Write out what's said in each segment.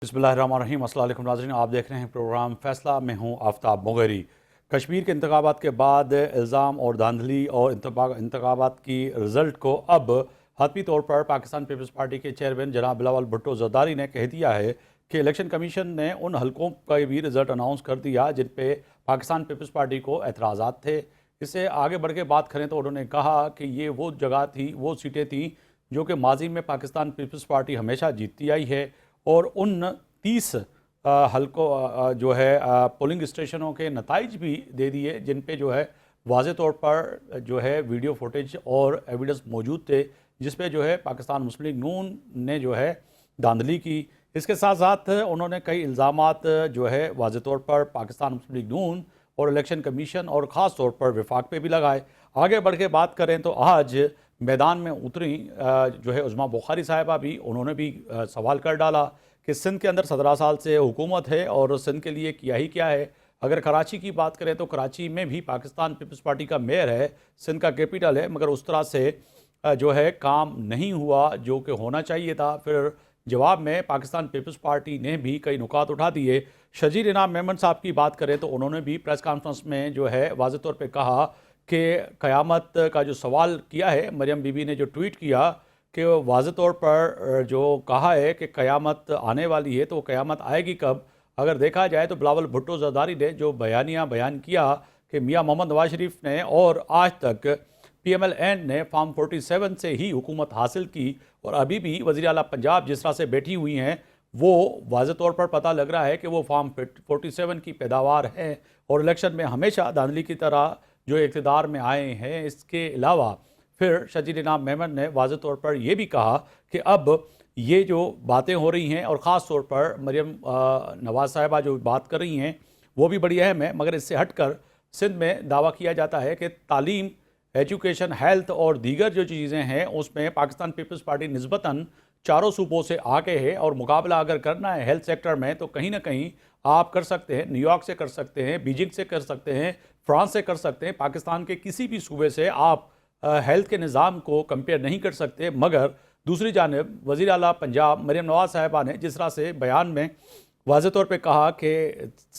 बिस्मिल्लाहिर्रहमानिर्रहीम। अस्सलाम वालेकुम नाज़रीन, आप देख रहे हैं प्रोग्राम फ़ैसला। मैं हूं आफ्ताब मुगैरी। कश्मीर के इंतखाबात के बाद इल्ज़ाम और धांधली और इंतखाबात की रिज़ल्ट को अब हतमी तौर पर पाकिस्तान पीपल्स पार्टी के चेयरमैन जनाब बिलावल भुट्टो ज़रदारी ने कह दिया है कि इलेक्शन कमीशन ने उन हलकों का भी रिज़ल्ट अनाउंस कर दिया जिन पे पाकिस्तान पीपल्स पार्टी को एतराज़ात थे। इससे आगे बढ़ के बात करें तो उन्होंने कहा कि ये वो जगह थी, वो सीटें थीं जो कि माजी में पाकिस्तान पीपल्स पार्टी हमेशा जीतती आई है, और उन 30 हल्कों जो है पोलिंग स्टेशनों के नताइज भी दे दिए जिन पे जो है वाज़े तौर पर जो है वीडियो फुटेज और एविडेंस मौजूद थे, जिस पे जो है पाकिस्तान मुस्लिम लीग नून ने जो है धांधली की। इसके साथ साथ उन्होंने कई इल्ज़ामात जो है वाज़े तौर पर पाकिस्तान मुस्लिम लीग नून और इलेक्शन कमीशन और ख़ास तौर पर विफाक पे भी लगाए। आगे बढ़ के बात करें तो आज मैदान में उतरी जो है उज़मा बुखारी साहिबा भी, उन्होंने भी सवाल कर डाला कि सिंध के अंदर 17 साल से हुकूमत है और सिंध के लिए किया ही क्या है। अगर कराची की बात करें तो कराची में भी पाकिस्तान पीपल्स पार्टी का मेयर है, सिंध का कैपिटल है, मगर उस तरह से जो है काम नहीं हुआ जो कि होना चाहिए था। फिर जवाब में पाकिस्तान पीपल्स पार्टी ने भी कई नुकात उठा दिए। शजीर इनाम मेमन साहब की बात करें तो उन्होंने भी प्रेस कॉन्फ्रेंस में जो है वाज़े तौर पर कहा कि क़यामत का जो सवाल किया है, मरियम बीबी ने जो ट्वीट किया कि वाज़े तौर पर जो कहा है कि क़यामत आने वाली है, तो क़यामत आएगी कब? अगर देखा जाए तो बिलावल भुट्टो ज़रदारी ने जो बयान किया कि मियां मोहम्मद नवाज शरीफ ने और आज तक PMLN ने फॉर्म 47 से ही हुकूमत हासिल की, और अभी भी वज़ीर आला पंजाब जिस तरह से बैठी हुई हैं वो वाज़े तौर पर पता लग रहा है कि वो फॉर्म 47 की पैदावार है और इलेक्शन में हमेशा धांधली की तरह जो इक़्तिदार में आए हैं। इसके अलावा फिर शजीर इनाम मेमन ने वाज़े तौर पर यह भी कहा कि अब ये जो बातें हो रही हैं और ख़ास तौर पर मरियम नवाज़ साहिबा जो बात कर रही हैं वो भी बड़ी अहम है, मगर इससे हटकर सिंध में दावा किया जाता है कि तालीम, एजुकेशन, हेल्थ और दीगर जो चीज़ें हैं उसमें पाकिस्तान पीपल्स पार्टी निस्बतन चारों सूबों से आगे है, और मुकाबला अगर करना है हेल्थ सेक्टर में तो कहीं ना कहीं आप कर सकते हैं, न्यूयॉर्क से कर सकते हैं, बीजिंग से कर सकते हैं, फ्रांस से कर सकते हैं, पाकिस्तान के किसी भी सूबे से आप हेल्थ के निज़ाम को कंपेयर नहीं कर सकते। मगर दूसरी जानब वज़ीर आला पंजाब मरियम नवाज़ साहिबा ने जिस तरह से बयान में वाज़े तौर पे कहा कि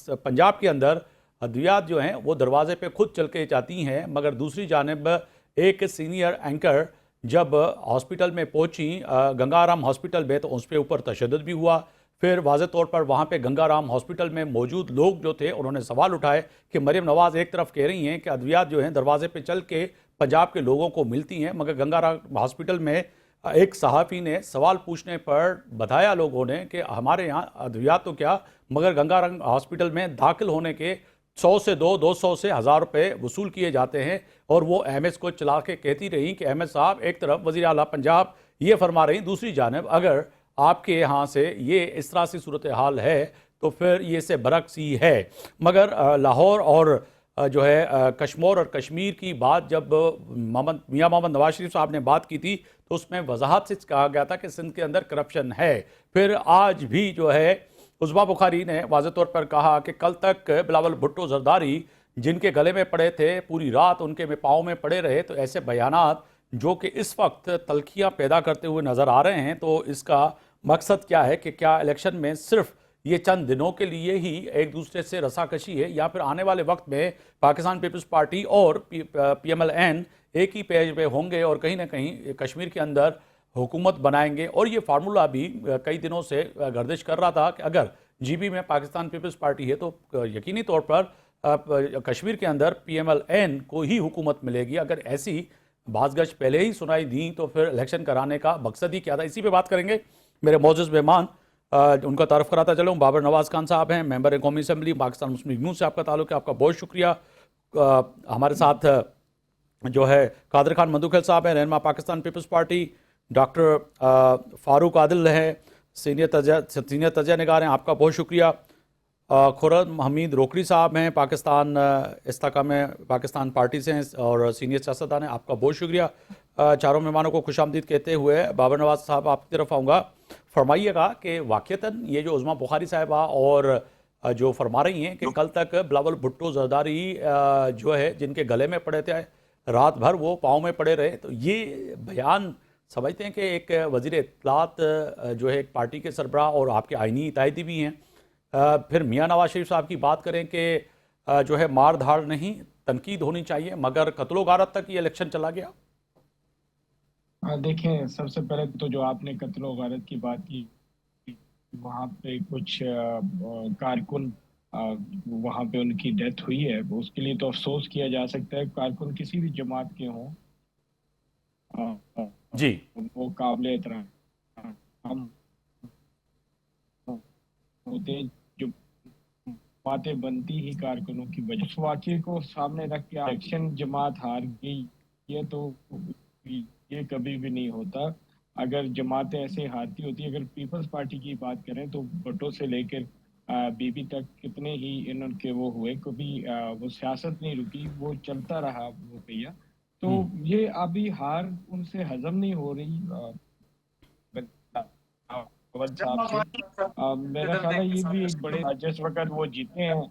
पंजाब के अंदर अद्वियात जो हैं वो दरवाजे पे खुद चल के जाती हैं, मगर दूसरी जानब एक सीनियर एंकर जब हॉस्पिटल में पहुंची गंगाराम हॉस्पिटल में, तो उस पर ऊपर तशद्दुद भी हुआ। फिर वाज़े तौर पर वहाँ पे गंगाराम हॉस्पिटल में मौजूद लोग जो थे उन्होंने सवाल उठाए कि मरियम नवाज़ एक तरफ कह रही हैं कि अद्वियात जो हैं दरवाजे पे चल के पंजाब के लोगों को मिलती हैं, मगर गंगाराम हॉस्पिटल में एक सहाफ़ी ने सवाल पूछने पर बताया लोगों ने कि हमारे यहाँ अद्वियात तो क्या, मगर गंगाराम हॉस्पिटल में दाखिल होने के 100 से 200 से 1000 रुपये वसूल किए जाते हैं। और वो MS को चला के कहती रही कि MS साहब एक तरफ वज़ीर आला पंजाब ये फरमा रही, दूसरी जानब अगर आपके यहाँ से ये इस तरह से सूरत हाल है तो फिर ये से बरक्स ही है। मगर लाहौर और जो है कश्मीर और कश्मीर की बात जब मियां मोहम्मद नवाज शरीफ साहब ने बात की थी तो उसमें वजाहत से कहा गया था कि सिंध के अंदर करप्शन है। फिर आज भी जो है उज़मा बुखारी ने वाज़े तौर पर कहा कि कल तक बिलावल भुट्टो ज़रदारी जिनके गले में पड़े थे पूरी रात उनके में पाँव में पड़े रहे। तो ऐसे बयानात जो कि इस वक्त तलखियाँ पैदा करते हुए नज़र आ रहे हैं, तो इसका मकसद क्या है कि क्या इलेक्शन में सिर्फ ये चंद दिनों के लिए ही एक दूसरे से रसाकशी है, या फिर आने वाले वक्त में पाकिस्तान पीपल्स पार्टी और PMLN एक ही पेज पे होंगे और कहीं ना कहीं कश्मीर के अंदर हुकूमत बनाएंगे। और ये फार्मूला भी कई दिनों से गर्दिश कर रहा था कि अगर GB में पाकिस्तान पीपल्स पार्टी है तो यकीनी तौर पर कश्मीर के अंदर PMLN को ही हुकूमत मिलेगी। अगर ऐसी बाज़गश पहले ही सुनाई दी तो फिर इलेक्शन कराने का मकसद ही क्या था। इसी पे बात करेंगे। मेरे मौजूद मेहमान उनका तारफ़ कराता चलूँ, बाबर नवाज़ खान साहब हैं, मेंबर कौमी असम्बली पाकिस्तान मुस्लिम लीग नून से आपका ताल्लुक़ है, आपका बहुत शुक्रिया। हमारे साथ जो है कादर खान मंदुखल साहब हैं, रहनुमा Pakistan Peoples Party, doctor Farooq Adil हैं, सीनियर तजिया निगार हैं, आपका बहुत शुक्रिया। खुर्रम हमीद रोकड़ी साहब हैं, पाकिस्तान इस्तेकाम पाकिस्तान पार्टी से हैं और सीनियर सियासतदान हैं, आपका बहुत शुक्रिया। चारों मेहमानों को खुशामदीद कहते हुए बाबर नवाज़ साहब आपकी तरफ आऊँगा। फरमाइएगा कि वाक़तन ये जो उज़मा बुखारी साहिबा और जो फरमा रही हैं कि कल तक बिलावल भुट्टो ज़रदारी जो है जिनके गले में पड़े थे रात भर वो पाँव में पड़े रहे, तो ये बयान समझते हैं कि एक वज़ीर इत्तलात जो है एक पार्टी के सरबराह और आपके आइनी तायदी भी हैं, फिर मियां नवाज शरीफ साहब की बात करें कि जो है मार धाड़ नहीं, तनकीद होनी चाहिए, मगर कत्लो गारत तक ये इलेक्शन चला गया। देखें, सबसे पहले तो जो आपने कत्ल गारत की बात की, वहाँ पे कुछ कारकुन वहाँ पे उनकी डेथ हुई है, उसके लिए तो अफसोस किया जा सकता है। कारकुन किसी भी जमात के हों, जी। वो काबिल एहतराम होते हैं। जो बातें बनती ही कारकुनों की वजह, उस वाक़े को सामने रख के इलेक्शन जमात हार गई, ये तो ये कभी भी नहीं होता। अगर जमातें ऐसे हारती होती, अगर पीपल्स पार्टी की बात करें तो भुट्टो से लेकर बीबी तक कितने ही इनके वो हुए, कभी वो सियासत नहीं रुकी, वो चलता रहा वो भैया। तो हम्म। ये अभी हार उनसे हजम नहीं हो रही अवध साहब से। मेरा ख्याल है ये भी एक बड़े, जिस वक्त वो जीते हैं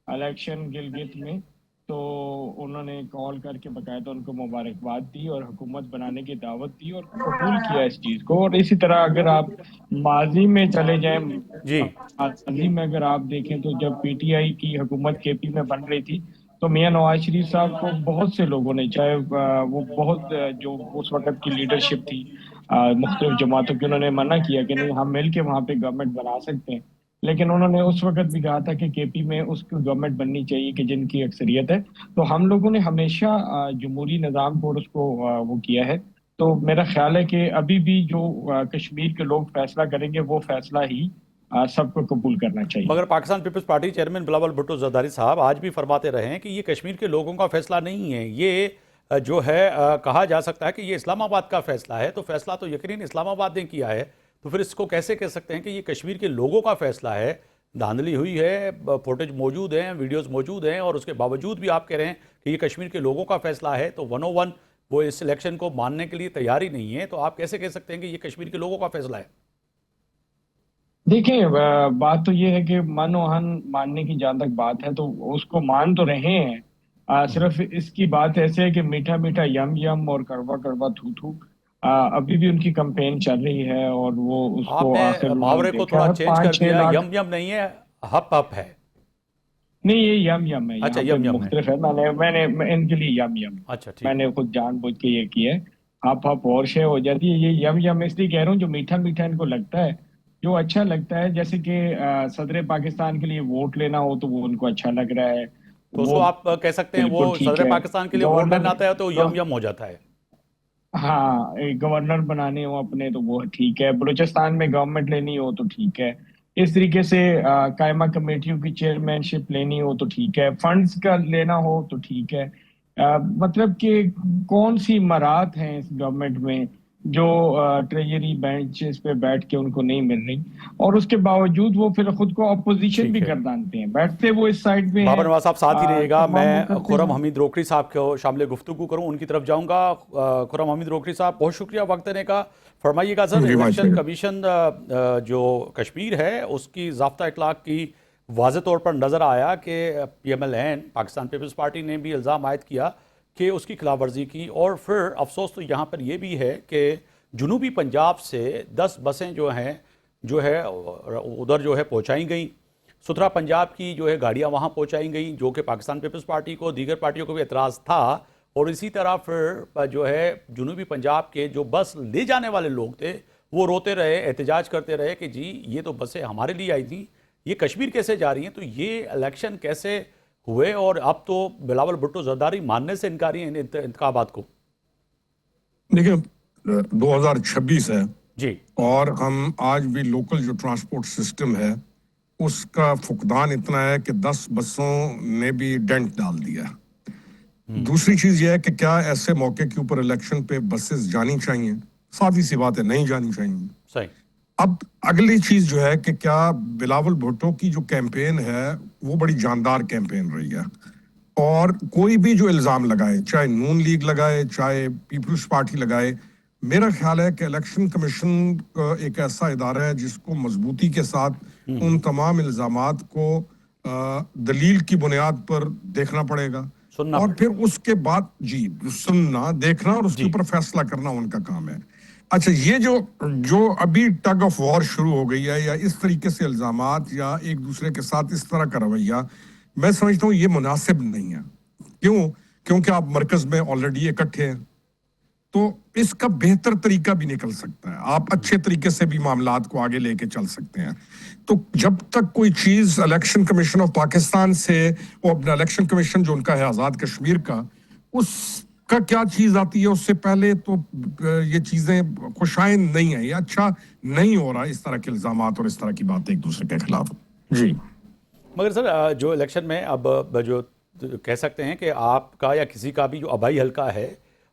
इलेक्शन गिलगित में, तो उन्होंने कॉल करके बकायदा उनको मुबारकबाद दी और हुकूमत बनाने की दावत दी और कबूल किया इस चीज को। और इसी तरह अगर आप माजी में चले जाएं, जी। माजी में अगर आप देखें तो जब पीटीआई की हुकूमत केपी में बन रही थी, तो मियां नवाज शरीफ साहब को बहुत से लोगों ने, चाहे वो बहुत जो उस वक्त की लीडरशिप थी मुख्तलिफ जमातों की, उन्होंने मना किया कि नहीं, हम मिल के वहां पे गवर्नमेंट बना सकते हैं। लेकिन उन्होंने उस वक्त भी कहा था कि केपी में उसकी गवर्नमेंट बननी चाहिए कि जिनकी अक्सरियत है। तो हम लोगों ने हमेशा जमहूरी निज़ाम को और उसको वो किया है। तो मेरा ख्याल है कि अभी भी जो कश्मीर के लोग फैसला करेंगे, वो फैसला ही सबको कबूल करना चाहिए। मगर Pakistan Peoples Party chairman Bilawal Bhutto Zardari साहब आज भी फरमाते रहे हैं कि ये कश्मीर के लोगों का फैसला नहीं है, ये जो है कहा जा सकता है कि ये इस्लामाबाद का फैसला है। तो फैसला तो यकीनन इस्लामाबाद ने किया है, तो फिर इसको कैसे कह सकते हैं कि ये कश्मीर के लोगों का फैसला है? धांधली हुई है, फुटेज मौजूद हैं, वीडियोस मौजूद हैं, और उसके बावजूद भी आप कह रहे हैं कि ये कश्मीर के लोगों का फैसला है। तो 101 वो इस इलेक्शन को मानने के लिए तैयार ही नहीं है, तो आप कैसे कह सकते हैं कि ये कश्मीर के लोगों का फैसला है? देखिए, बात तो ये है कि मानोहन मानने की जहां तक बात है, तो उसको मान तो रहे हैं। हम्म। सिर्फ इसकी बात ऐसे है कि मीठा मीठा यम यम और कड़वा कड़वा थू थू, अभी भी उनकी कैंपेन चल रही है और वो उसको आपने आखिर उन्होंने मुहावरे को देखा थोड़ा है चेंज कर पाँच छह दिया, लाख यम यम नहीं है, हप हप है। नहीं, ये यम यम है, अच्छा, यहाँ पे यम यम है। मुख्तलिफ है। मैं इनके लिए यम यम, अच्छा, ठीक है। मैंने खुद जानबूझ के ये किया है। हप हप और शे हो जाती है, ये यम यम इसलिए कह रहा हूँ जो मीठा मीठा इनको लगता है, जो अच्छा लगता है। जैसे कि सदर पाकिस्तान के लिए वोट लेना हो तो वो उनको अच्छा लग रहा है, तो उसको वो आप कह सकते हैं वो बिल्कुल ठीक सदर है। पाकिस्तान के लिए वोट गवर्नर, लेना आता है तो यम यम हो जाता है। हाँ, एक गवर्नर बनाने हो अपने तो वो ठीक है। बलूचिस्तान में गवर्नमेंट लेनी हो तो ठीक है। इस तरीके से कायमा कमेटियों की चेयरमैनशिप लेनी हो तो ठीक है। फंड्स का लेना हो तो ठीक है। मतलब कि कौन सी मराहत हैं इस गवर्नमेंट में जो ट्रेजरी बेंचेस पे बैठ के उनको नहीं मिल रही, और उसके बावजूद वो फिर खुद को अपोजिशन ठीक भी है। गर्दानते हैं, बैठते वो इस साइड पे बाबर हैं, नवाज साहब साथ ही रहिएगा, तमाम वो मैं करते खुरम हैं। हमीद रोकड़ी साहब को शामिल गुफ्तगू करूँ, उनकी तरफ जाऊँगा। खुरम हमीद रोकड़ी साहब, बहुत शुक्रिया वक्त देने का। फरमाइएगा सर, जी इलेक्शन माशाल्लाह। कमीशन जो कश्मीर है उसकी ज़ाब्ता इखलाक की वाज़े तौर पर नज़र आया कि PMLN पाकिस्तान पीपल्स पार्टी ने भी इल्ज़ाम आयद किया कि उसकी खिलाफ वर्जी की। और फिर अफसोस तो यहाँ पर यह भी है कि जनूबी पंजाब से 10 बसें जो है उधर जो है पहुँचाई गई। सुथरा पंजाब की जो है गाड़ियां वहां पहुंचाई गई, जो कि पाकिस्तान पीपल्स पार्टी को, दीगर पार्टियों को भी एतराज़ था। और इसी तरह फिर जो है जनूबी पंजाब के जो बस ले जाने वाले लोग थे वो रोते रहे, एहतजाज करते रहे कि जी ये तो बसें हमारे लिए आई थी, ये कश्मीर कैसे जा रही हैं? तो ये इलेक्शन कैसे हुए? और अब तो बिलावल भुट्टो जरदारी मानने से इनकारी हैं इन इंतखाबात को। देखिए, 2026 है जी। और हम आज भी लोकल जो ट्रांसपोर्ट सिस्टम है उसका फुकदान इतना है कि 10 बसों ने भी डेंट डाल दिया। दूसरी चीज यह है कि क्या ऐसे मौके के ऊपर इलेक्शन पे बसेस जानी चाहिए? सादी सी बात है, नहीं जानी चाहिए। सही। अब अगली चीज जो है कि क्या बिलावल भुट्टो की जो कैंपेन है वो बड़ी जानदार कैंपेन रही है, और कोई भी जो इल्जाम लगाए, चाहे नून लीग लगाए चाहे पीपल्स पार्टी लगाए, मेरा ख्याल है कि इलेक्शन कमीशन एक ऐसा इदारा है जिसको मजबूती के साथ उन तमाम इल्जामात को दलील की बुनियाद पर देखना पड़ेगा, सुनना और फिर पड़ेगा। उसके बाद जी सुनना, देखना और उसके जी। ऊपर फैसला करना उनका काम है। अच्छा, ये जो जो अभी टग ऑफ वॉर शुरू हो गई है, या इस तरीके से इल्जामात, या एक दूसरे के साथ इस तरह का रवैया, मैं समझता हूँ ये मुनासिब नहीं है। क्यों? क्योंकि आप मरकज में ऑलरेडी इकट्ठे हैं, तो इसका बेहतर तरीका भी निकल सकता है। आप अच्छे तरीके से भी मामलात को आगे लेके चल सकते हैं। तो जब तक कोई चीज इलेक्शन कमीशन ऑफ पाकिस्तान से, वो अपना इलेक्शन कमीशन जो उनका है आजाद कश्मीर का, उसका क्या चीज आती है, उससे पहले तो ये चीजें खुशाइन नहीं है, ये अच्छा नहीं हो रहा इस तरह के इल्जामात और इस तरह की बातें एक दूसरे के खिलाफ। जी, मगर सर जो इलेक्शन में अब जो कह सकते हैं कि आपका या किसी का भी जो आबाई हल्का है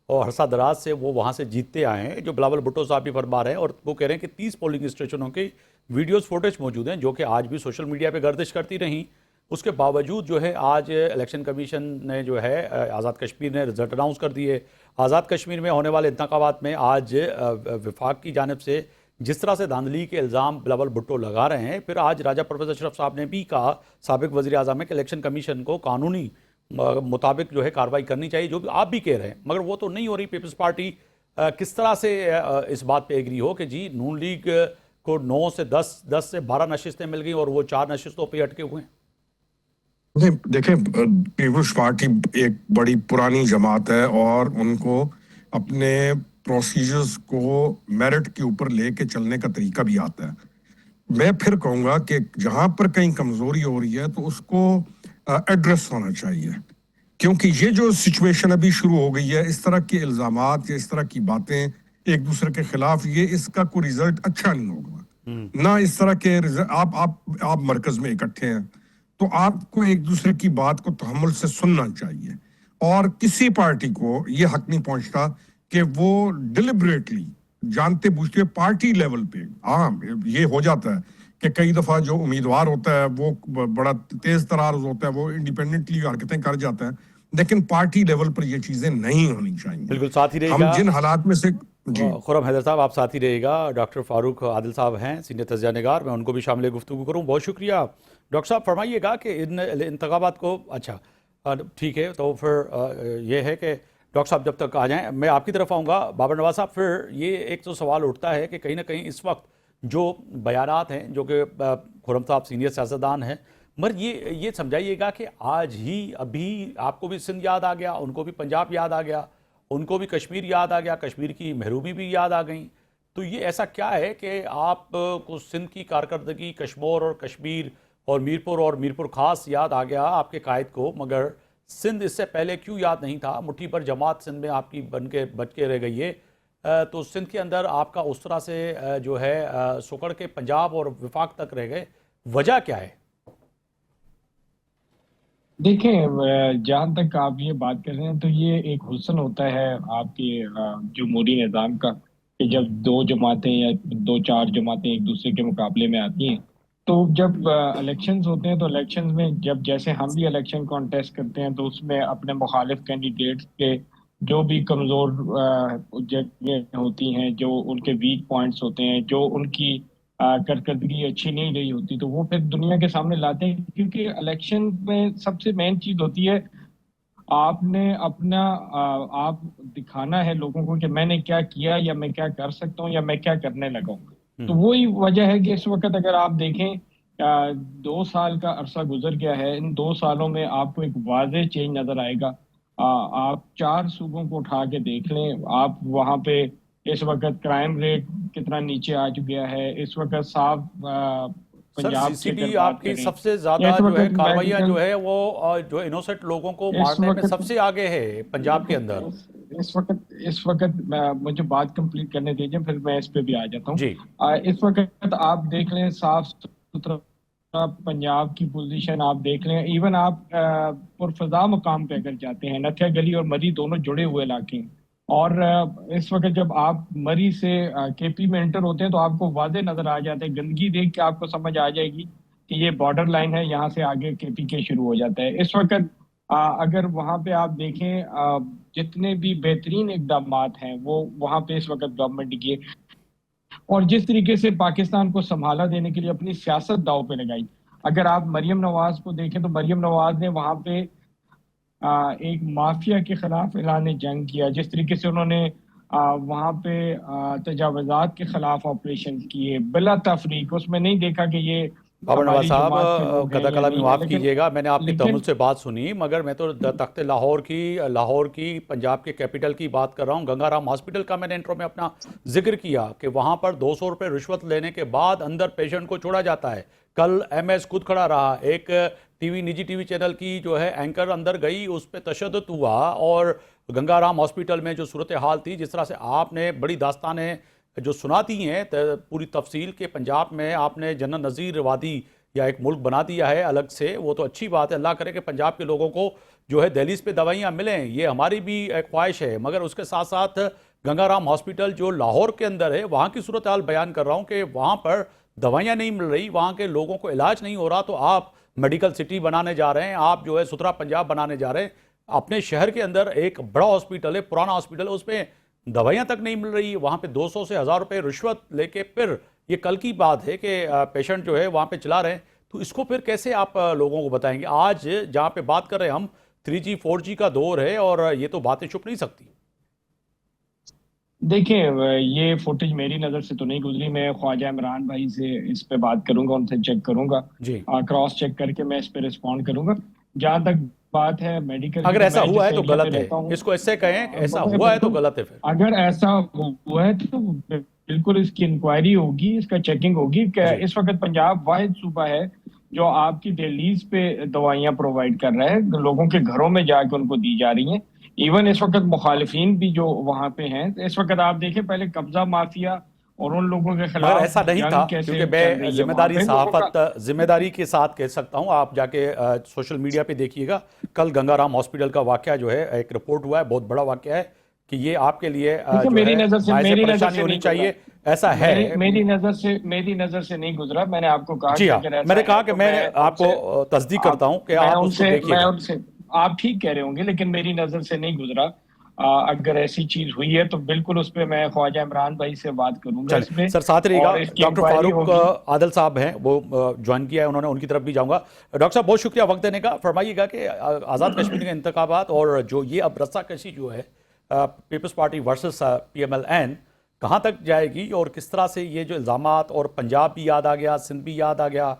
और हरसा दराज से वो वहाँ से जीतते आए हैं, जो बिलावल भुट्टो साहब भी फरमा रहे हैं, और वो कह रहे हैं कि 30 पोलिंग स्टेशनों की वीडियोस फुटेज मौजूद हैं जो कि आज भी सोशल मीडिया पे गर्दिश करती रहीं। उसके बावजूद जो है आज इलेक्शन कमीशन ने जो है आज़ाद कश्मीर ने रिजल्ट अनाउंस कर दिए। आज़ाद कश्मीर में होने वाले इंतखाबात में आज विफाक की जानिब से जिस तरह से धांधली के इल्ज़ाम बिलावल भुट्टो लगा रहे हैं, फिर आज राजा परवेज़ अशरफ साहब ने भी कहा, साबिक वज़ीर आज़म, कि इलेक्शन कमीशन को कानूनी मुताबिक जो है कार्रवाई करनी चाहिए, जो भी आप भी कह रहे हैं, मगर वो तो नहीं हो रही। पीपल्स पार्टी किस तरह से इस बात पे एग्री हो कि जी नून लीग को 9 से 10, 10 से 12 नशिस्तें मिल गई और वो 4 नशिस्तों पे अटके हुए हैं? नहीं, देखें, पीपुल्स पार्टी एक बड़ी पुरानी जमात है और उनको अपने प्रोसीजर्स को मेरिट के ऊपर लेके चलने का तरीका भी आता है। मैं फिर कहूंगा कि जहां पर कहीं कमजोरी हो रही है तो उसको एड्रेस होना चाहिए, क्योंकि ये जो सिचुएशन अभी शुरू हो गई है, इस तरह के इल्जामात या इस तरह की बातें एक दूसरे के खिलाफ, ये इसका कोई रिजल्ट अच्छा नहीं होगा ना। इस तरह के आप मरकज में इकट्ठे हैं तो आपको एक दूसरे की बात को तहम्मुल से सुनना चाहिए, और किसी पार्टी को ये हक नहीं पहुंचता कि वो डिलिबरेटली, जानते बूझते पार्टी लेवल पे, हाँ ये हो जाता है कि कई दफा जो उम्मीदवार होता है वो बड़ा तेज तरार होता है, वो इंडिपेंडेंटली हरकतें कर जाता है, लेकिन पार्टी लेवल पर ये चीजें नहीं होनी चाहिए। बिल्कुल साथ ही हम रहेगा जिन हालात में से, जी, खुरम हैदर साहब, आप साथ ही रहेगा। डॉक्टर फारूक आदिल साहब हैं सीनियर तज्ज़िया निगार, मैं उनको भी शामिल गुफ्तगू करूँ। बहुत शुक्रिया डॉक्टर साहब। फरमाइएगा कि इन इंतखाबात को, अच्छा ठीक है, तो फिर ये है कि डॉक्टर साहब जब तक आ जाएं, मैं आपकी तरफ आऊँगा। बाबर नवाज साहब, फिर ये एक तो सवाल उठता है कि कहीं ना कहीं इस वक्त जो बयानात हैं, जो कि खुरम साहब सीनियर सियासतदान हैं, मगर ये समझाइएगा कि आज ही अभी आपको भी सिंध याद आ गया, उनको भी पंजाब याद आ गया, उनको भी कश्मीर याद आ गया, कश्मीर की महरूमी भी याद आ गई। तो ये ऐसा क्या है कि आप को सिंध की कारकर्दगी, कश्मीर और कश्मीर और मीरपुर खास याद आ गया आपके कायद को, मगर सिंध इससे पहले क्यों याद नहीं था? मुट्ठी पर जमात सिंध में आपकी बच के रह गई है। तो सिंध के अंदर आपका उस तरह से जो है सुकड़ के पंजाब और विफाक तक रह गए, वजह क्या है? देखें, जहां तक आप ये बात कर रहे हैं तो ये एक हुस्न होता है आपके जमहूरी निज़ाम का, कि जब दो जमातें या दो चार जमातें एक दूसरे के मुकाबले में आती हैं, तो जब इलेक्शंस होते हैं तो इलेक्शंस में जब जैसे हम भी इलेक्शन कॉन्टेस्ट करते हैं तो उसमें अपने मुखालिफ कैंडिडेट्स के जो भी कमज़ोर जगह होती हैं, जो उनके वीक पॉइंट्स होते हैं, जो उनकी कारकर्दगी अच्छी नहीं रही होती, तो वो फिर दुनिया के सामने लाते हैं। क्योंकि इलेक्शन में सबसे मेन चीज होती है, आपने अपना आप दिखाना है लोगों को कि मैंने क्या किया, या मैं क्या कर सकता हूँ, या मैं क्या करने लगा हूँ। तो वही वजह है कि इस वक्त अगर आप देखें 2 साल का अरसा गुजर गया है, इन 2 सालों में आपको एक वाज़ेह चेंज नजर आएगा। आप 4 सूबों को उठा के देख लें, आप वहां पे इस वक्त क्राइम रेट कितना नीचे आ चुका है। इस वक्त साफ सर पंजाब की सीसीडी अगर बात आपकी करें, सबसे या ज़्यादा इस जो है वक्त कार्रवाइयाँ मेडिकल, जो है वो जो इनोसेंट लोगों को इस मारने में वक्त सबसे आगे है पंजाब के अंदर। इस वक्त मुझे बात कंप्लीट करने दीजिए, फिर मैं इस पे भी आ जाता हूँ। जी। इस वक्त आप देख लें साफ सुथरा पंजाब की पोजीशन, आप देख लें, इवन आप पुरफजा मुकाम पे अगर जाते हैं, नथिया गली और मरी दोनों जुड़े हुए इलाके हैं, और इस वक्त जब आप मरी से केपी में एंटर होते हैं तो आपको वादे नजर आ जाते हैं, गंदगी देख के आपको समझ आ जाएगी कि ये बॉर्डर लाइन है, यहाँ से आगे केपी के शुरू हो जाता है। इस वक्त अगर वहां पे आप देखें, जितने भी बेहतरीन इकदाम हैं वो वहां पे इस वक्त गवर्नमेंट की, और जिस तरीके से पाकिस्तान को संभाला देने के लिए अपनी सियासत दांव पे लगाई। अगर आप मरियम नवाज को देखें तो मरियम नवाज ने वहां पे एक माफिया के खिलाफ ऐलान जंग किया, जिस तरीके से उन्होंने वहाँ पे तजावुज़ात के खिलाफ ऑपरेशन किए बिला तफरीक। उसमें नहीं देखा कि ये बाबर नवाज हमारी साहब, जमात के लोग हैं कदा या कलामी नहीं है, माफ़ लेकिन कीजिएगा, मैंने आपकी तमुल लेकिन से बात सुनी, मगर मैं तो तख्त लाहौर की पंजाब के कैपिटल की बात कर रहा हूँ। गंगाराम हॉस्पिटल का मैंने इंट्रो में अपना जिक्र किया कि वहाँ पर 200 रुपये रिश्वत लेने के बाद अंदर पेशेंट को छोड़ा जाता है। कल एमएस खुद खड़ा रहा, एक निजी टीवी चैनल की जो है एंकर अंदर गई, उस पर तशद्दुद हुआ, और गंगाराम हॉस्पिटल में जो सूरत हाल थी, जिस तरह से आपने बड़ी दास्तानें जो सुनाती हैं पूरी तफसील के, पंजाब में आपने जनरल नज़ीर वादी या एक मुल्क बना दिया है अलग से, वो तो अच्छी बात है। अल्लाह करे कि पंजाब के लोगों को जो है दहलीज पे दवाइयाँ मिलें, ये हमारी भी एक ख्वाहिश है। मगर उसके साथ साथ गंगाराम हॉस्पिटल जो लाहौर के अंदर है, वहाँ की सूरत हाल बयान कर रहा हूँ कि वहाँ पर दवाइयाँ नहीं मिल रही, वहाँ के लोगों को इलाज नहीं हो रहा। तो आप मेडिकल सिटी बनाने जा रहे हैं, आप जो है सुथरा पंजाब बनाने जा रहे हैं, अपने शहर के अंदर एक बड़ा हॉस्पिटल है, पुराना हॉस्पिटल है, उसमें दवाइयाँ तक नहीं मिल रही, वहाँ पे 200 से 1000 रुपये रिश्वत लेके फिर ये कल की बात है कि पेशेंट जो है वहाँ पे चला रहे हैं। तो इसको फिर कैसे आप लोगों को बताएंगे? आज जहाँ पे बात कर रहे हैं हम, 3G 4G का दौर है, और ये तो बातें छुप नहीं सकती। देखिए, ये फुटेज मेरी नज़र से तो नहीं गुजरी। मैं ख्वाजा इमरान भाई से इस पे बात करूंगा, उनसे चेक करूंगा, जी, क्रॉस चेक करके मैं इस पे रिस्पॉन्ड करूंगा। जहाँ तक बात है मेडिकल की, अगर तो ऐसा मैं हुआ जिस है तो एरिया पे गलत है, रहता हूँ, इसको ऐसे कहें कि ऐसा हुआ है तो बिल्कुल, गलत है फिर। अगर ऐसा हुआ है तो बिल्कुल इसकी इंक्वायरी होगी, इसका चेकिंग होगी। जी, इस वक्त पंजाब वाहिद सूबा है जो आपकी दहलीज पे दवाइयाँ प्रोवाइड कर रहा है, लोगों के घरों में जाके उनको दी जा रही हैं। इवन इस वक्त मुखालिफिन भी जो वहां पे हैं, तो इस वक्त आप देखें, पहले कब्जा माफिया और उन लोगों के मगर खिलाफ ऐसा नहीं था, जंग कैसे क्योंकि चल मैं रही है वहां पे लोगों का। जिम्मेदारी के साथ कह सकता हूं, आप जाके सोशल मीडिया पे देखिएगा। कल गंगाराम हॉस्पिटल का वाकया जो है एक रिपोर्ट हुआ है, बहुत बड़ा वाकया है, कि ये आपके लिए देखिए, जो है बायसे मेरी नजर परेशानी से होनी नहीं गुजरा। चाहिए, ऐसा है। मेरी नजर से नहीं गुजरा। मैंने आपको कहा जी कि हाँ, अगर ऐसा मैंने है कहा कि तो मैं मैं आपको उनसे तस्दीक करता आप हूं कि मैं आप उसको उनसे मैं देखिएगा। उनसे आप ठीक कह रहे होंगे, लेकिन मेरी नजर से नहीं गुजरा। अगर ऐसी चीज हुई है तो बिल्कुल उस पर मैं ख्वाजा इमरान भाई से बात करूंगा चले इस पे, सर, साथ रहिएगा। और इसकी डॉक्टर इंक्वायरी फारूक होगी। आदिल साहब हैं, वो ज्वाइन किया है उन्होंने, उनकी तरफ भी जाऊंगा। डॉक्टर साहब, बहुत शुक्रिया वक्त देने का। फरमाइएगा कि आज़ाद कश्मीर के इंतखाबात और जो ये अब रस्साकशी जो है पीपल्स पार्टी वर्सेस PMLN कहाँ तक जाएगी, और किस तरह से ये जो इल्ज़ामात, और पंजाब भी याद आ गया, सिंध भी याद आ गया,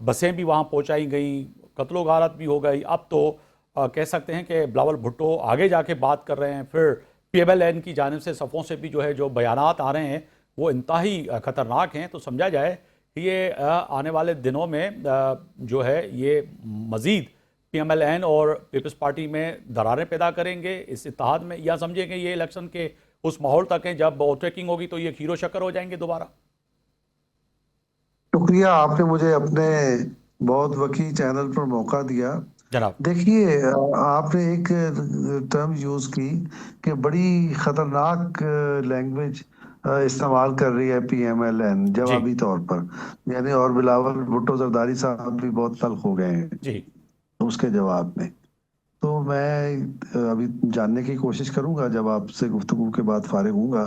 बसें भी वहाँ पहुँचाई गई, कत्लो गारत भी हो गई। अब तो कह सकते हैं कि बिलावल भुट्टो आगे जाके बात कर रहे हैं, फिर PMLN की जानिब से सफ़ों से भी जो है जो बयानात आ रहे हैं वो इंतहाई ख़तरनाक हैं। तो समझा जाए कि ये आने वाले दिनों में जो है ये मज़ीद PMLN और पीपल्स पार्टी में दरारें पैदा करेंगे इस इत्तेहाद में, या समझेंगे ये इलेक्शन के उस माहौल तक है जब ओवरटेकिंग होगी तो ये खीरो शक्कर हो जाएंगे दोबारा। शुक्रिया, आपने मुझे अपने बहुत वकी चैनल पर मौका दिया। जनाब। देखिए, आपने एक टर्म यूज की कि बड़ी खतरनाक लैंग्वेज इस्तेमाल कर रही है PMLN जी, जवाबी तौर पर, यानी, और बिलावल भुट्टो जरदारी साहब भी बहुत तल्ख हो गए हैं जी, उसके जवाब में। तो मैं अभी जानने की कोशिश करूंगा जब आपसे गुफ्तगू के बाद फारिग हूंगा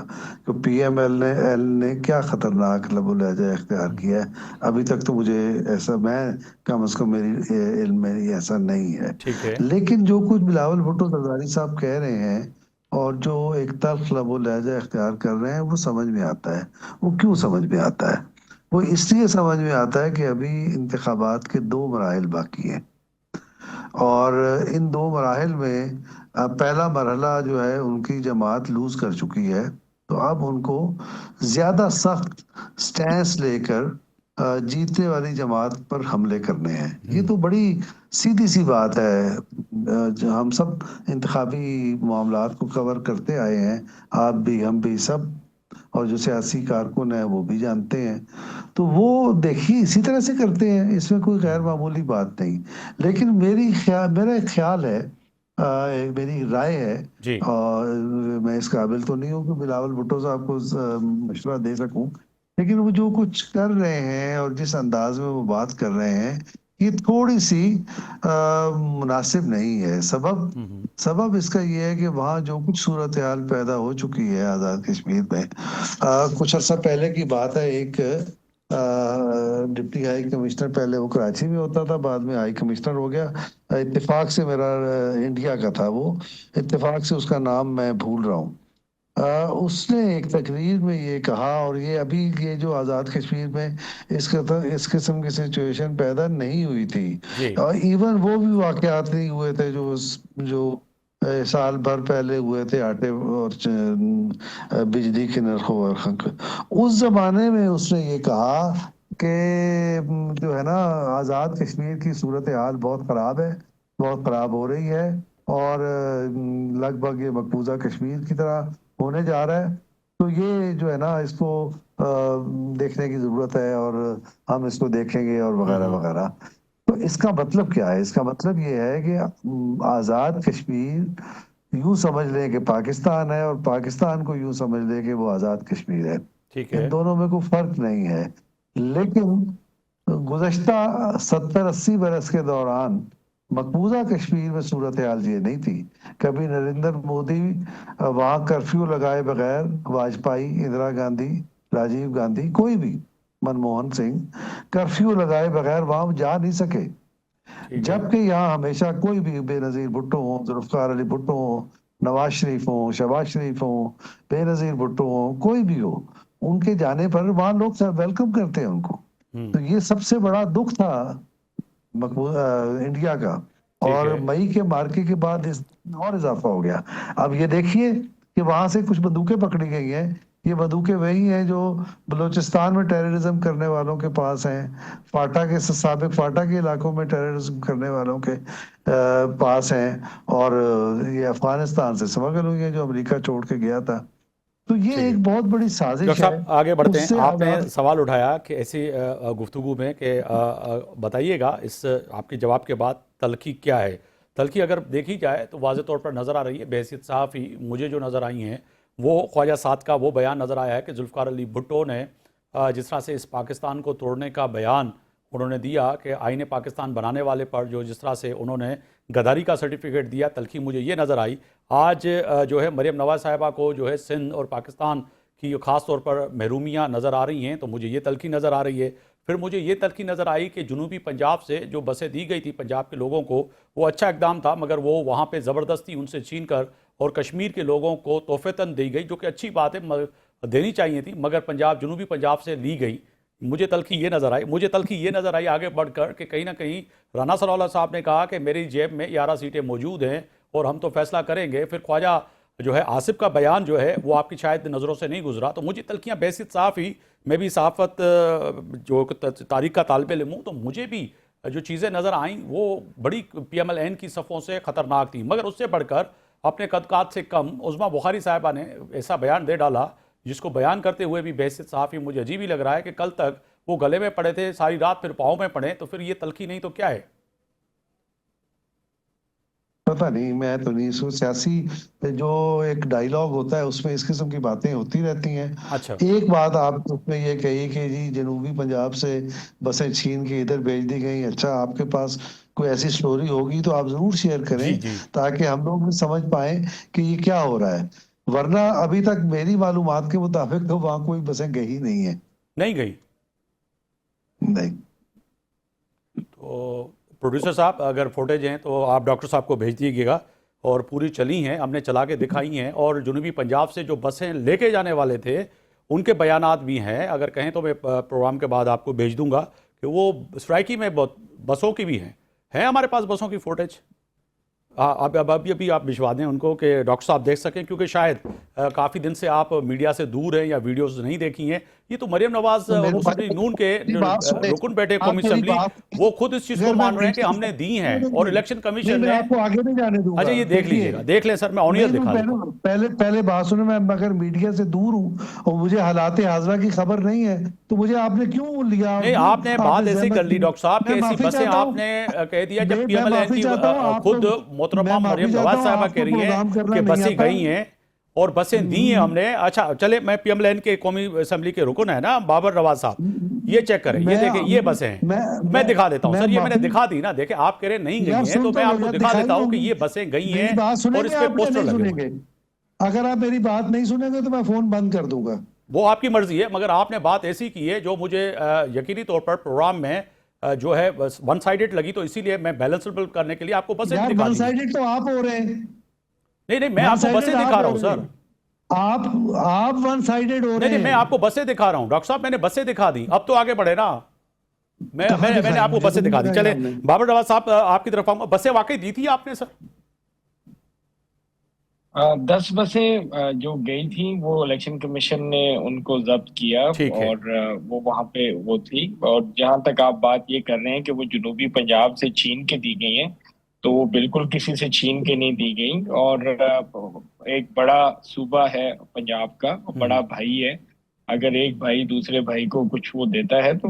कि PMLN ने क्या खतरनाक लबो लहजा इख्तियार किया है। अभी तक तो मुझे ऐसा, मैं कम अज कम मेरी इल्म में ऐसा नहीं है। ठीक है। लेकिन जो कुछ बिलावल भुट्टो जरदारी साहब कह रहे हैं और जो एक तल्ख लबो लहजा इख्तियार कर रहे हैं, वो समझ में आता है। वो क्यों समझ में आता है? वो इसलिए समझ में आता है कि अभी इंतखाबात के 2 मराहल बाकी हैं, और इन 2 मराहल में पहला मरहला जो है उनकी जमात लूज कर चुकी है, तो अब उनको ज्यादा सख्त स्टैंस लेकर जीतने वाली जमात पर हमले करने हैं। ये तो बड़ी सीधी सी बात है। जो हम सब इंतखाबी मामलात को कवर करते आए हैं, आप भी, हम भी, सब, और जो सियासी कारकुन है वो भी जानते हैं। तो वो देखिए इसी तरह से करते हैं, इसमें कोई गैर मामूली बात नहीं। लेकिन मेरा एक ख्याल है, मेरी राय है, जी, और मैं इस काबिल तो नहीं हूँ कि बिलावल भुट्टो साहब को मशवरा दे सकूं, लेकिन वो जो कुछ कर रहे हैं और जिस अंदाज में वो बात कर रहे हैं, ये थोड़ी सी मुनासिब नहीं है। सबब इसका ये है कि वहाँ जो कुछ सूरत हाल पैदा हो चुकी है आज़ाद कश्मीर में, कुछ अर्सा पहले की बात है, एक डिप्टी हाई कमिश्नर, पहले वो कराची में होता था, बाद में हाई कमिश्नर हो गया, इत्तेफाक से मेरा इंडिया का था वो, इत्तेफाक से उसका नाम मैं भूल रहा हूँ। उसने एक तकरीर में ये कहा, और ये अभी ये जो आज़ाद कश्मीर में इस किस्म की सिचुएशन पैदा नहीं हुई थी, जी और इवन वो भी वाकयात नहीं हुए थे जो साल भर पहले हुए थे आटे और बिजली के नरखों। उस जमाने में उसने ये कहा कि जो है ना, आज़ाद कश्मीर की सूरत हाल बहुत ख़राब है, बहुत ख़राब हो रही है, और लगभग ये मकबूजा कश्मीर की तरह होने जा रहा है। तो ये जो है ना, इसको देखने की ज़रूरत है, और हम इसको देखेंगे और वगैरह वगैरह। तो इसका मतलब क्या है? इसका मतलब ये है कि आज़ाद कश्मीर यूं समझ लें कि पाकिस्तान है, और पाकिस्तान को यूं समझ लें कि वो आज़ाद कश्मीर है। ठीक इन है। दोनों में कोई फर्क नहीं है। लेकिन गुज़श्ता 70-80 बरस के दौरान मकबूजा कश्मीर में सूरत हाल ये नहीं थी। कभी नरेंद्र मोदी वहाँ कर्फ्यू लगाए बगैर, वाजपेयी, इंदिरा गांधी, राजीव गांधी, कोई भी, मनमोहन सिंह, कर्फ्यू लगाए बगैर वहाँ जा नहीं सके। ठीक है। जबकि यहाँ हमेशा कोई भी, बेनजीर भुट्टो हो, जुल्फकार अली भुट्टो हो, नवाज शरीफ हो, शहबाज शरीफ हो, बेनजीर भुट्टो हो, कोई भी हो, उनके जाने पर वहाँ लोग सब वेलकम करते हैं उनको। तो ये सबसे बड़ा दुख था इंडिया का। ठीक और है। मई के मार्के के बाद और इजाफा हो गया। अब ये देखिए कि वहां से कुछ बंदूकें पकड़ी गई हैं। ये बंदूकें वही हैं जो बलूचिस्तान में टेररिज्म करने वालों के पास हैं, फाटा के साबिक फाटा के इलाकों में टेररिज्म करने वालों के पास हैं, और ये अफगानिस्तान से स्मगल हुई है जो अमेरिका छोड़ के गया था। तो ये ठीक है एक बहुत बड़ी डॉक्टर साजिश है। साहब, आगे बढ़ते हैं। उससे आपने आजाद सवाल उठाया कि ऐसी गुफ्तगू में कि बताइएगा इस आपके जवाब के बाद तलखी क्या है। तलखी अगर देखी जाए तो वाज़े तौर पर नज़र आ रही है। बहसीत सहाफ़ी मुझे जो नज़र आई हैं वो ख्वाजा साद का वो बयान नज़र आया है कि जुल्फ़िकार अली भुट्टो ने जिस तरह से इस पाकिस्तान को तोड़ने का बयान उन्होंने दिया कि आईने पाकिस्तान बनाने वाले पर जो जिस तरह से उन्होंने गद्दारी का सर्टिफिकेट दिया, तलखी मुझे ये नज़र आई। आज जो है मरीम नवाज़ साहिबा को जो है सिंध और पाकिस्तान की ख़ास तौर पर महरूमियाँ नज़र आ रही हैं, तो मुझे ये तलखी नज़र आ रही है। फिर मुझे ये तलखी नज़र आई कि जुनूबी पंजाब से जो बसें दी गई थी पंजाब के लोगों को, वो अच्छा इकदाम था, मगर वो वहाँ पे ज़बरदस्ती उनसे छीन कर और कश्मीर के लोगों को तोहफ़तन दी गई, जो कि अच्छी बात है, देनी चाहिए थी, मगर जुनूबी पंजाब से ली गई। मुझे तलखी ये नज़र आई। मुझे तलखी ये नज़र आई आगे बढ़कर कि कहीं ना कहीं राना सनाउल्लाह साहब ने कहा कि मेरी जेब में 11 सीटें मौजूद हैं और हम तो फैसला करेंगे। फिर ख्वाजा जो है आसिफ का बयान जो है वो आपकी शायद नज़रों से नहीं गुजरा। तो मुझे तलखियाँ बहसीत सहाफ़ी, मैं भी सहाफ़त जो तारीख का तालिब इल्म हूँ, तो मुझे भी जो चीज़ें नज़र आईं वो बड़ी PMLN की सफ़ों से ख़तरनाक थी। मगर उससे बढ़कर अपने कदकात से कम उज़्मा बुखारी साहिबा ने ऐसा बयान दे डाला जिसको बयान करते हुए भी बहसीत सहाफ़ी मुझे अजीब ही लग रहा है कि कल तक वो गले में पड़े थे, सारी रात फिर पाँव में पड़े, तो फिर ये तलखी नहीं तो क्या है? पता नहीं, मैं तो नहीं, इसको सियासी जो एक डायलॉग होता है उसमें इस किस्म की बातें होती रहती हैं। अच्छा। एक बात आप उसमें ये कही कि जी जनूबी पंजाब से बसें छीन के इधर भेज दी गई। अच्छा, आपके पास कोई ऐसी स्टोरी होगी तो आप जरूर शेयर जी करें, जी। ताकि हम लोग भी समझ पाए कि ये क्या हो रहा है। वरना अभी तक मेरी मालूमात के मुताबिक तो वहां कोई बसें गई नहीं है। नहीं गई। नहीं। तो प्रोड्यूसर साहब अगर फुटेज हैं तो आप डॉक्टर साहब को भेज दीजिएगा। और पूरी चली हैं, हमने चला के दिखाई हैं, और जुनूबी पंजाब से जो बसें लेके जाने वाले थे उनके बयानात भी हैं। अगर कहें तो मैं प्रोग्राम के बाद आपको भेज दूंगा कि वो स्ट्राइकी में बहुत बसों की भी हैं हमारे पास बसों की फुटेज। अब अभी आप भिजवा दें उनको कि डॉक्टर साहब देख सकें, क्योंकि शायद काफ़ी दिन से आप मीडिया से दूर हैं या वीडियोस नहीं देखी हैं। ये तो मरियम नवाज तो और मेरे मुस्लिम लीग नून के मेरी जो बात सुने, रुकन बैठे आप कौमी मेरी असम्बली, बात, वो खुद इस चीज़ को अगर मैं मान रहे हैं कि बीच हमने दी हैं, नहीं, और इलेक्शन कमीशन मैं ने। आपको आगे नहीं जाने दूंगा। अच्छा, ये देख देखिए, लीजिएगा, देख लें सर, मैं ऑनियर नहीं, दिखा देता हूँ। पहले पहले बात सुने। मैं अगर मीडिया से दूर हूँ और मुझे हालात हाजरा की खबर नहीं है, तो मुझे आपने क्यों लिया? नहीं, क्यों आपने बात ऐसी जहमत कर ली की? डॉक्टर साहब कि मैं ऐसी माफी बसें चाहता हूँ। आपने कह दिया जब मैं PMLN माफी की चाहता हूँ। आप खुद तो, मोहतरमा मैं मरियम माफी नवाज चाहता हूँ, साहबा आपको कह रही हैं प्रोग्राम करना कि नहीं बसें आता। गई हैं और बसें दी हैं हमने। अच्छा चले, मैं PMLN के कौमी असम्बली के रुकन है ना बाबर नवाज साहब, ये चेक करें, ये देखें, ये बसें हैं। मैं मैं दिखा देता हूँ मैं सर, ये मैंने माफी, दिखा दी ना। देखें, आप कह रहे नहीं यार गई हैं, सुन तो तो मैं लो आपको यार, दिखा दिखाई देता हूँ कि होंगी। ये बसें गई मेरी हैं बात और सुनेंगे इस पे आप या पोस्टर नहीं लगे हुए हैं। सुनेंगे? अगर आप मेरी बात नहीं सुनेंगे तो मैं फोन बंद कर दूंगा। वो आपकी मर्जी है, मगर आपने बात ऐसी की है जो मुझे यकीनी तौर पर प्रोग्राम में जो है वन साइडेड लगी, तो इसीलिए मैं बैलेंसेबल करने के लिए आपको बसें भी यार दिखा वन दी हैं। साइडेड तो आप हो रहे हैं। नहीं नहीं, मैं वन आपको साइडेड बसें आप दिखा रहा हो हूँ रहे सर। हैं। आप वन साइडेड हो नहीं रहे नहीं, मैं हैं। आपको बसें दिखा रहा हूं डॉक्टर साहब, मैंने बसें दिखा दी, अब तो आगे बढ़े ना। कहाँ मैंने दिखाई? आपको मुझे तो बसें नहीं दिखा दी। दिखाई चले आपने। बाबर नवाज साहब, आपकी तरफ आऊंगा। बसें वाकई दी थी आपने सर? 10 बसें जो गई थी वो इलेक्शन कमीशन ने उनको जब्त किया, ठीक है। और वो वहां पे वो थी। और जहां तक आप बात ये कर रहे हैं कि वो जनूबी पंजाब से छीन के दी गई हैं, तो वो बिल्कुल किसी से छीन के नहीं दी गई। और एक बड़ा सूबा है पंजाब का, बड़ा भाई है। अगर एक भाई दूसरे भाई को कुछ वो देता है तो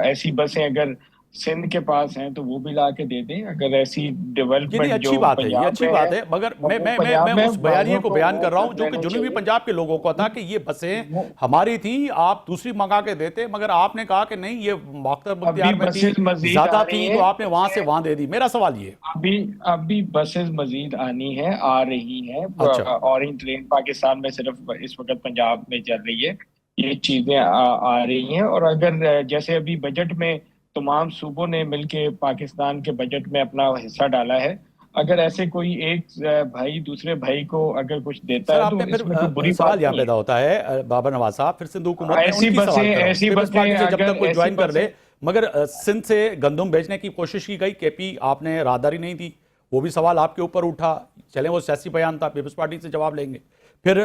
ऐसी बसें अगर सिंध के पास हैं तो वो भी ला के दे दें। अगर ऐसी ये नहीं, डेवलपमेंट अच्छी जो बात है, ये पंजाब अच्छी में है, बात है, मगर मैं वो मैं मैं पंजाब मैं में उस बयानिए भाइयों को को बयान वो कर रहा हूं कर जो कि लेना जुनूबी चाहिए। पंजाब के लोगों को था कि ये बसें वो हमारी थी, आप दूसरी मंगा के देते, मगर आपने कहा कि नहीं, ये मुख्तार अभी मुख्तियार में थी, बसेस मजीद आ ज्यादा रही थी, तो हैं। आपने वहां से वहां दे दी। मेरा सवाल ये। अभी अभी बसेस मजीद आनी है, आ रही हैं। अच्छा। ऑरेंज ट्रेन पाकिस्तान में सिर्फ इस वक्त पंजाब में चल रही है। ये चीजें आ रही हैं। और अगर जैसे अभी बजट में तमाम सूबों ने मिलके पाकिस्तान के बजट में अपना हिस्सा डाला है, अगर ऐसे कोई एक भाई दूसरे भाई को अगर कुछ देता सर है आपने तो फिर इसमें कोई बुरी बात सवाल यहाँ नहीं है। पैदा होता है, बाबर नवाज साहब, फिर सिंध हुकूमत मैं उनकी सवाल कर रहा हूँ। ऐसी पीपल्स बसें पार्टी से जब अगर तक कोई ऐसी ज्वाइन कर ले, बसें मगर सिंध से गंदम भेजने की कोशिश की गई, केपी आपने राहदारी नहीं दी, वो भी सवाल आपके ऊपर उठा। चलें, वो सियासी बयान था, पीपल्स पार्टी से जवाब लेंगे। फिर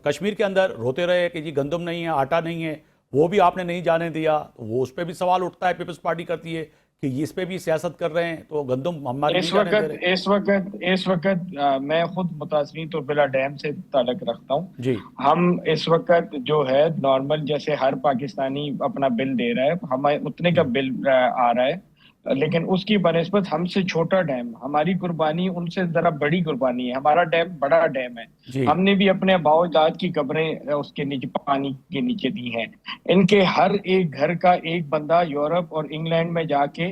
कश्मीर के अंदर रोते रहे कि जी गंदम नहीं है, आटा नहीं है, वो भी आपने नहीं जाने दिया, तो वो उस पर भी सवाल उठता है, पीपल्स पार्टी करती है कि इस पे भी सियासत कर रहे हैं, तो गंदम हमारी नहीं जाने दे रहे। इस वक्त मैं खुद मुतासरीन तो बिला डैम से ताल्लुक रखता हूँ। जी। हम इस वक्त जो है नॉर्मल जैसे हर पाकिस्तानी अपना बिल दे रहा है, हमें उतने का बिल आ रहा है, लेकिन उसकी बनिस्बत हमसे छोटा डैम, हमारी कुर्बानी उनसे जरा बड़ी कुर्बानी है। हमारा डैम बड़ा डैम है। जी। हमने भी अपने आबाओ-अजदाद की कब्रें उसके नीचे पानी के नीचे दी हैं। इनके हर एक घर का एक बंदा यूरोप और इंग्लैंड में जाके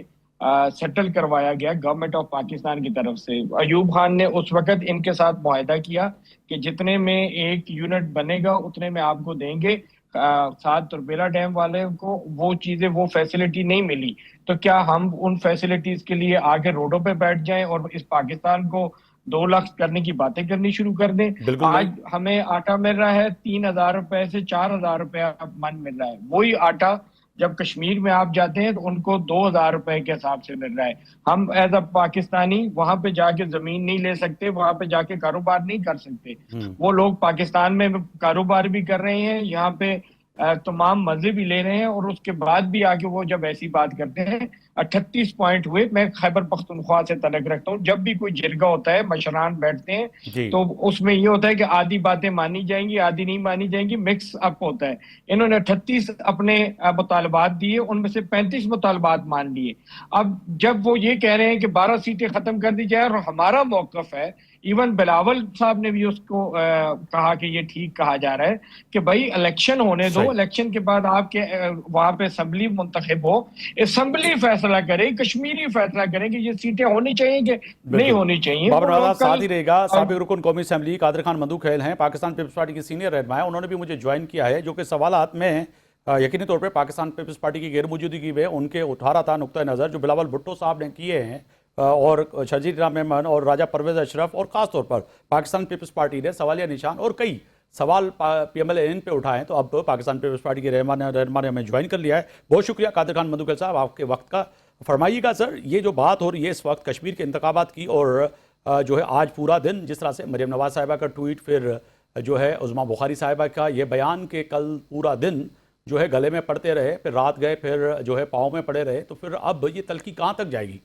सेटल करवाया गया गवर्नमेंट ऑफ पाकिस्तान की तरफ से। अयूब खान ने उस वक्त इनके साथ मुआहदा किया कि जितने में एक यूनिट बनेगा उतने में आपको देंगे। साथ तुरबेला डैम वाले को वो चीजें, वो फैसिलिटी नहीं मिली, तो क्या हम उन फैसिलिटीज के लिए आगे रोडों पे बैठ जाएं और इस पाकिस्तान को 2 लाख करने की बातें करनी शुरू कर दें? बिल्कुल नहीं। आज हमें आटा मिल रहा है 3,000 रुपए से 4,000 रुपया मन मिल रहा है। वही आटा जब कश्मीर में आप जाते हैं तो उनको 2,000 रुपए के हिसाब से मिल रहा है। हम एज अ पाकिस्तानी वहां पे जाके जमीन नहीं ले सकते, वहां पे जाके कारोबार नहीं कर सकते। वो लोग पाकिस्तान में कारोबार भी कर रहे हैं, यहाँ पे तमाम मजे भी ले रहे हैं, और उसके बाद भी आके वो जब ऐसी बात करते हैं। 38 पॉइंट हुए। मैं खैबर पख्तूनख्वा से तलक रखता हूँ। जब भी कोई जिरगा होता है, मशरान बैठते हैं, जी। तो उसमें ये होता है कि आधी बातें मानी जाएंगी, आधी नहीं मानी जाएंगी, मिक्स अप होता है। इन्होंने 38 अपने मुतालबात दिए, उनमें से 35 मुतालबात मान लिए। अब जब वो ये कह रहे हैं कि 12 सीटें खत्म कर दी जाए, और हमारा मौकफ है, इवन बिलावल साहब ने भी उसको कहा कि ये ठीक कहा जा रहा है कि भाई इलेक्शन होने दो, इलेक्शन के बाद आपके वहां पे असम्बली मुंतखब हो, असम्बली फैसला करे, कश्मीरी फैसला करें कि ये सीटें होनी चाहिए कि नहीं होनी चाहिए। बाबर वो नवाज साथ ही रहेगा। लोग साबिक रुकन कौमी असेंबली कादिर खान मंदूखेल हैं, पाकिस्तान पीपल्स पार्टी की सीनियर रहनुमा है, उन्होंने भी मुझे ज्वाइन किया है, जो कि सवालात में यकीनी तौर पर पाकिस्तान पीपल्स पार्टी की गैर मौजूदगी में उनके उठा रहा था नुक्ता नज़र जो बिलावल भुट्टो साहब ने किए हैं, और शर्जील मेमन और राजा परवेज अशरफ, और ख़ास तौर पर पाकिस्तान पीपल्स पार्टी ने सवालिया निशान और कई सवाल PMLN पे उठाए हैं। तो अब पाकिस्तान पीपल्स पार्टी के रहनुमा ने हमें ज्वाइन कर लिया है। बहुत शुक्रिया कादिर खान मंदूखेल साहब आपके वक्त का। फरमाइएगा सर, ये जो बात हो रही है इस वक्त कश्मीर के इंतखाबात की, और जो है आज पूरा दिन जिस तरह से मरियम नवाज साहिबा का ट्वीट, फिर जो है उज़मा बुखारी साहिबा का ये बयान के कल पूरा दिन जो है गले में पड़ते रहे, फिर रात गए, फिर जो है पाँव में पड़े रहे, तो फिर अब ये तलखी कहाँ तक जाएगी?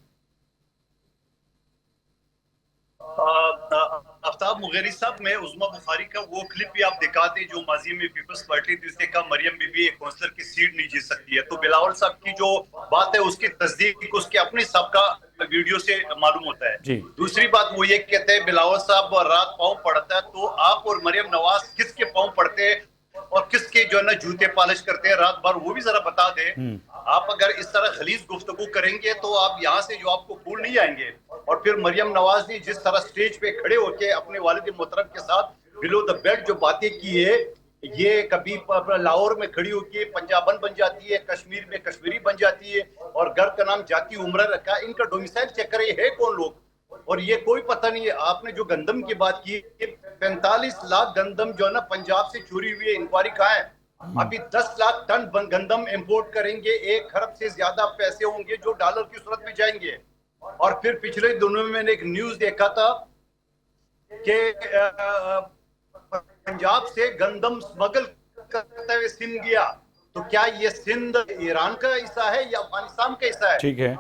आफ्ताब मुगेरी साहब, मैं उज़मा बुखारी का वो क्लिप भी आप दिखाते जो माजी में पीपल्स पार्टी थी, उसने कहा मरियम बीबी एक काउंसलर की सीट नहीं जीत सकती है। तो बिलावल साहब की जो बात है उसकी तस्दीक उसके अपने साहब का वीडियो से मालूम होता है। दूसरी बात वो ये कहते हैं बिलावल साहब रात पाँव पड़ता है, तो आप और मरियम नवाज किसके पाँव पड़ते हैं और किसके जो है ना जूते पॉलिश करते हैं रात भर, वो भी जरा बता दें। आप अगर इस तरह खलीज गुफ्तगू करेंगे तो आप यहाँ से जो आपको फूल नहीं आएंगे। और फिर मरियम नवाज ने जिस तरह स्टेज पे खड़े होकर अपने वालिद मोहतरम के साथ बिलो द बेल्ट जो बातें की है, ये कभी लाहौर में खड़ी होकर पंजाबन बन जाती है, कश्मीर में कश्मीरी बन जाती है, और घर का नाम जाकी उमरा रखा। इनका डोमिसाइल चेक करे है कौन लोग, और ये कोई पता नहीं है। आपने जो गंदम की बात की, 45 लाख गंदम जो है ना पंजाब से चोरी हुई है, इंक्वायरी कहाँ है? अभी 10 लाख टन गंदम इंपोर्ट करेंगे, 1 खरब से ज्यादा पैसे होंगे जो डॉलर की सूरत में जाएंगे। और फिर पिछले दिनों में मैंने एक न्यूज देखा था कि पंजाब से गंदम स्मगल करते हुए सिंध गया। तो क्या ये सिंध ईरान का हिस्सा है या अफगानिस्तान का हिस्सा है? ठीक है।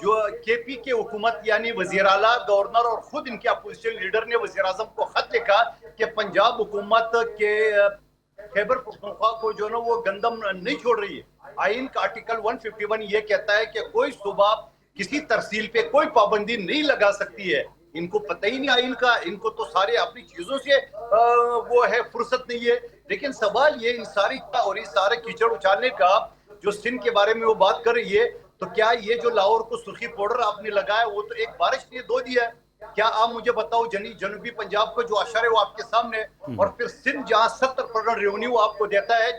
जो केपी के हुकूमत यानी वजीर आला, गवर्नर और खुद इनके अपोजिशन लीडर ने वजीर आजम को खत लिखा कि पंजाब हुकूमत के खैबर पख्तूनख्वा को जो ना वो गंदम नहीं छोड़ रही है। आइन का आर्टिकल 151 ये कहता है कि कोई सूबा किसी तरसील पे कोई पाबंदी नहीं लगा सकती है। इनको पता ही नहीं आइन का, इनको तो सारे अपनी चीजों से वो है, फुर्सत नहीं है। लेकिन सवाल ये इन सारी और इस सारे कीचड़ उछालने का जो सिंध के बारे में वो बात कर रही है, तो क्या ये जो लाहौर को सुर्खी पाउडर आपने लगाया वो तो एक बारिश ने धो दिया है? क्या आप मुझे बताओ, जनूबी पंजाब का जो अशर है वो आपके सामने है, और फिर सिंध जहां 70% रेवेन्यू आपको देता है।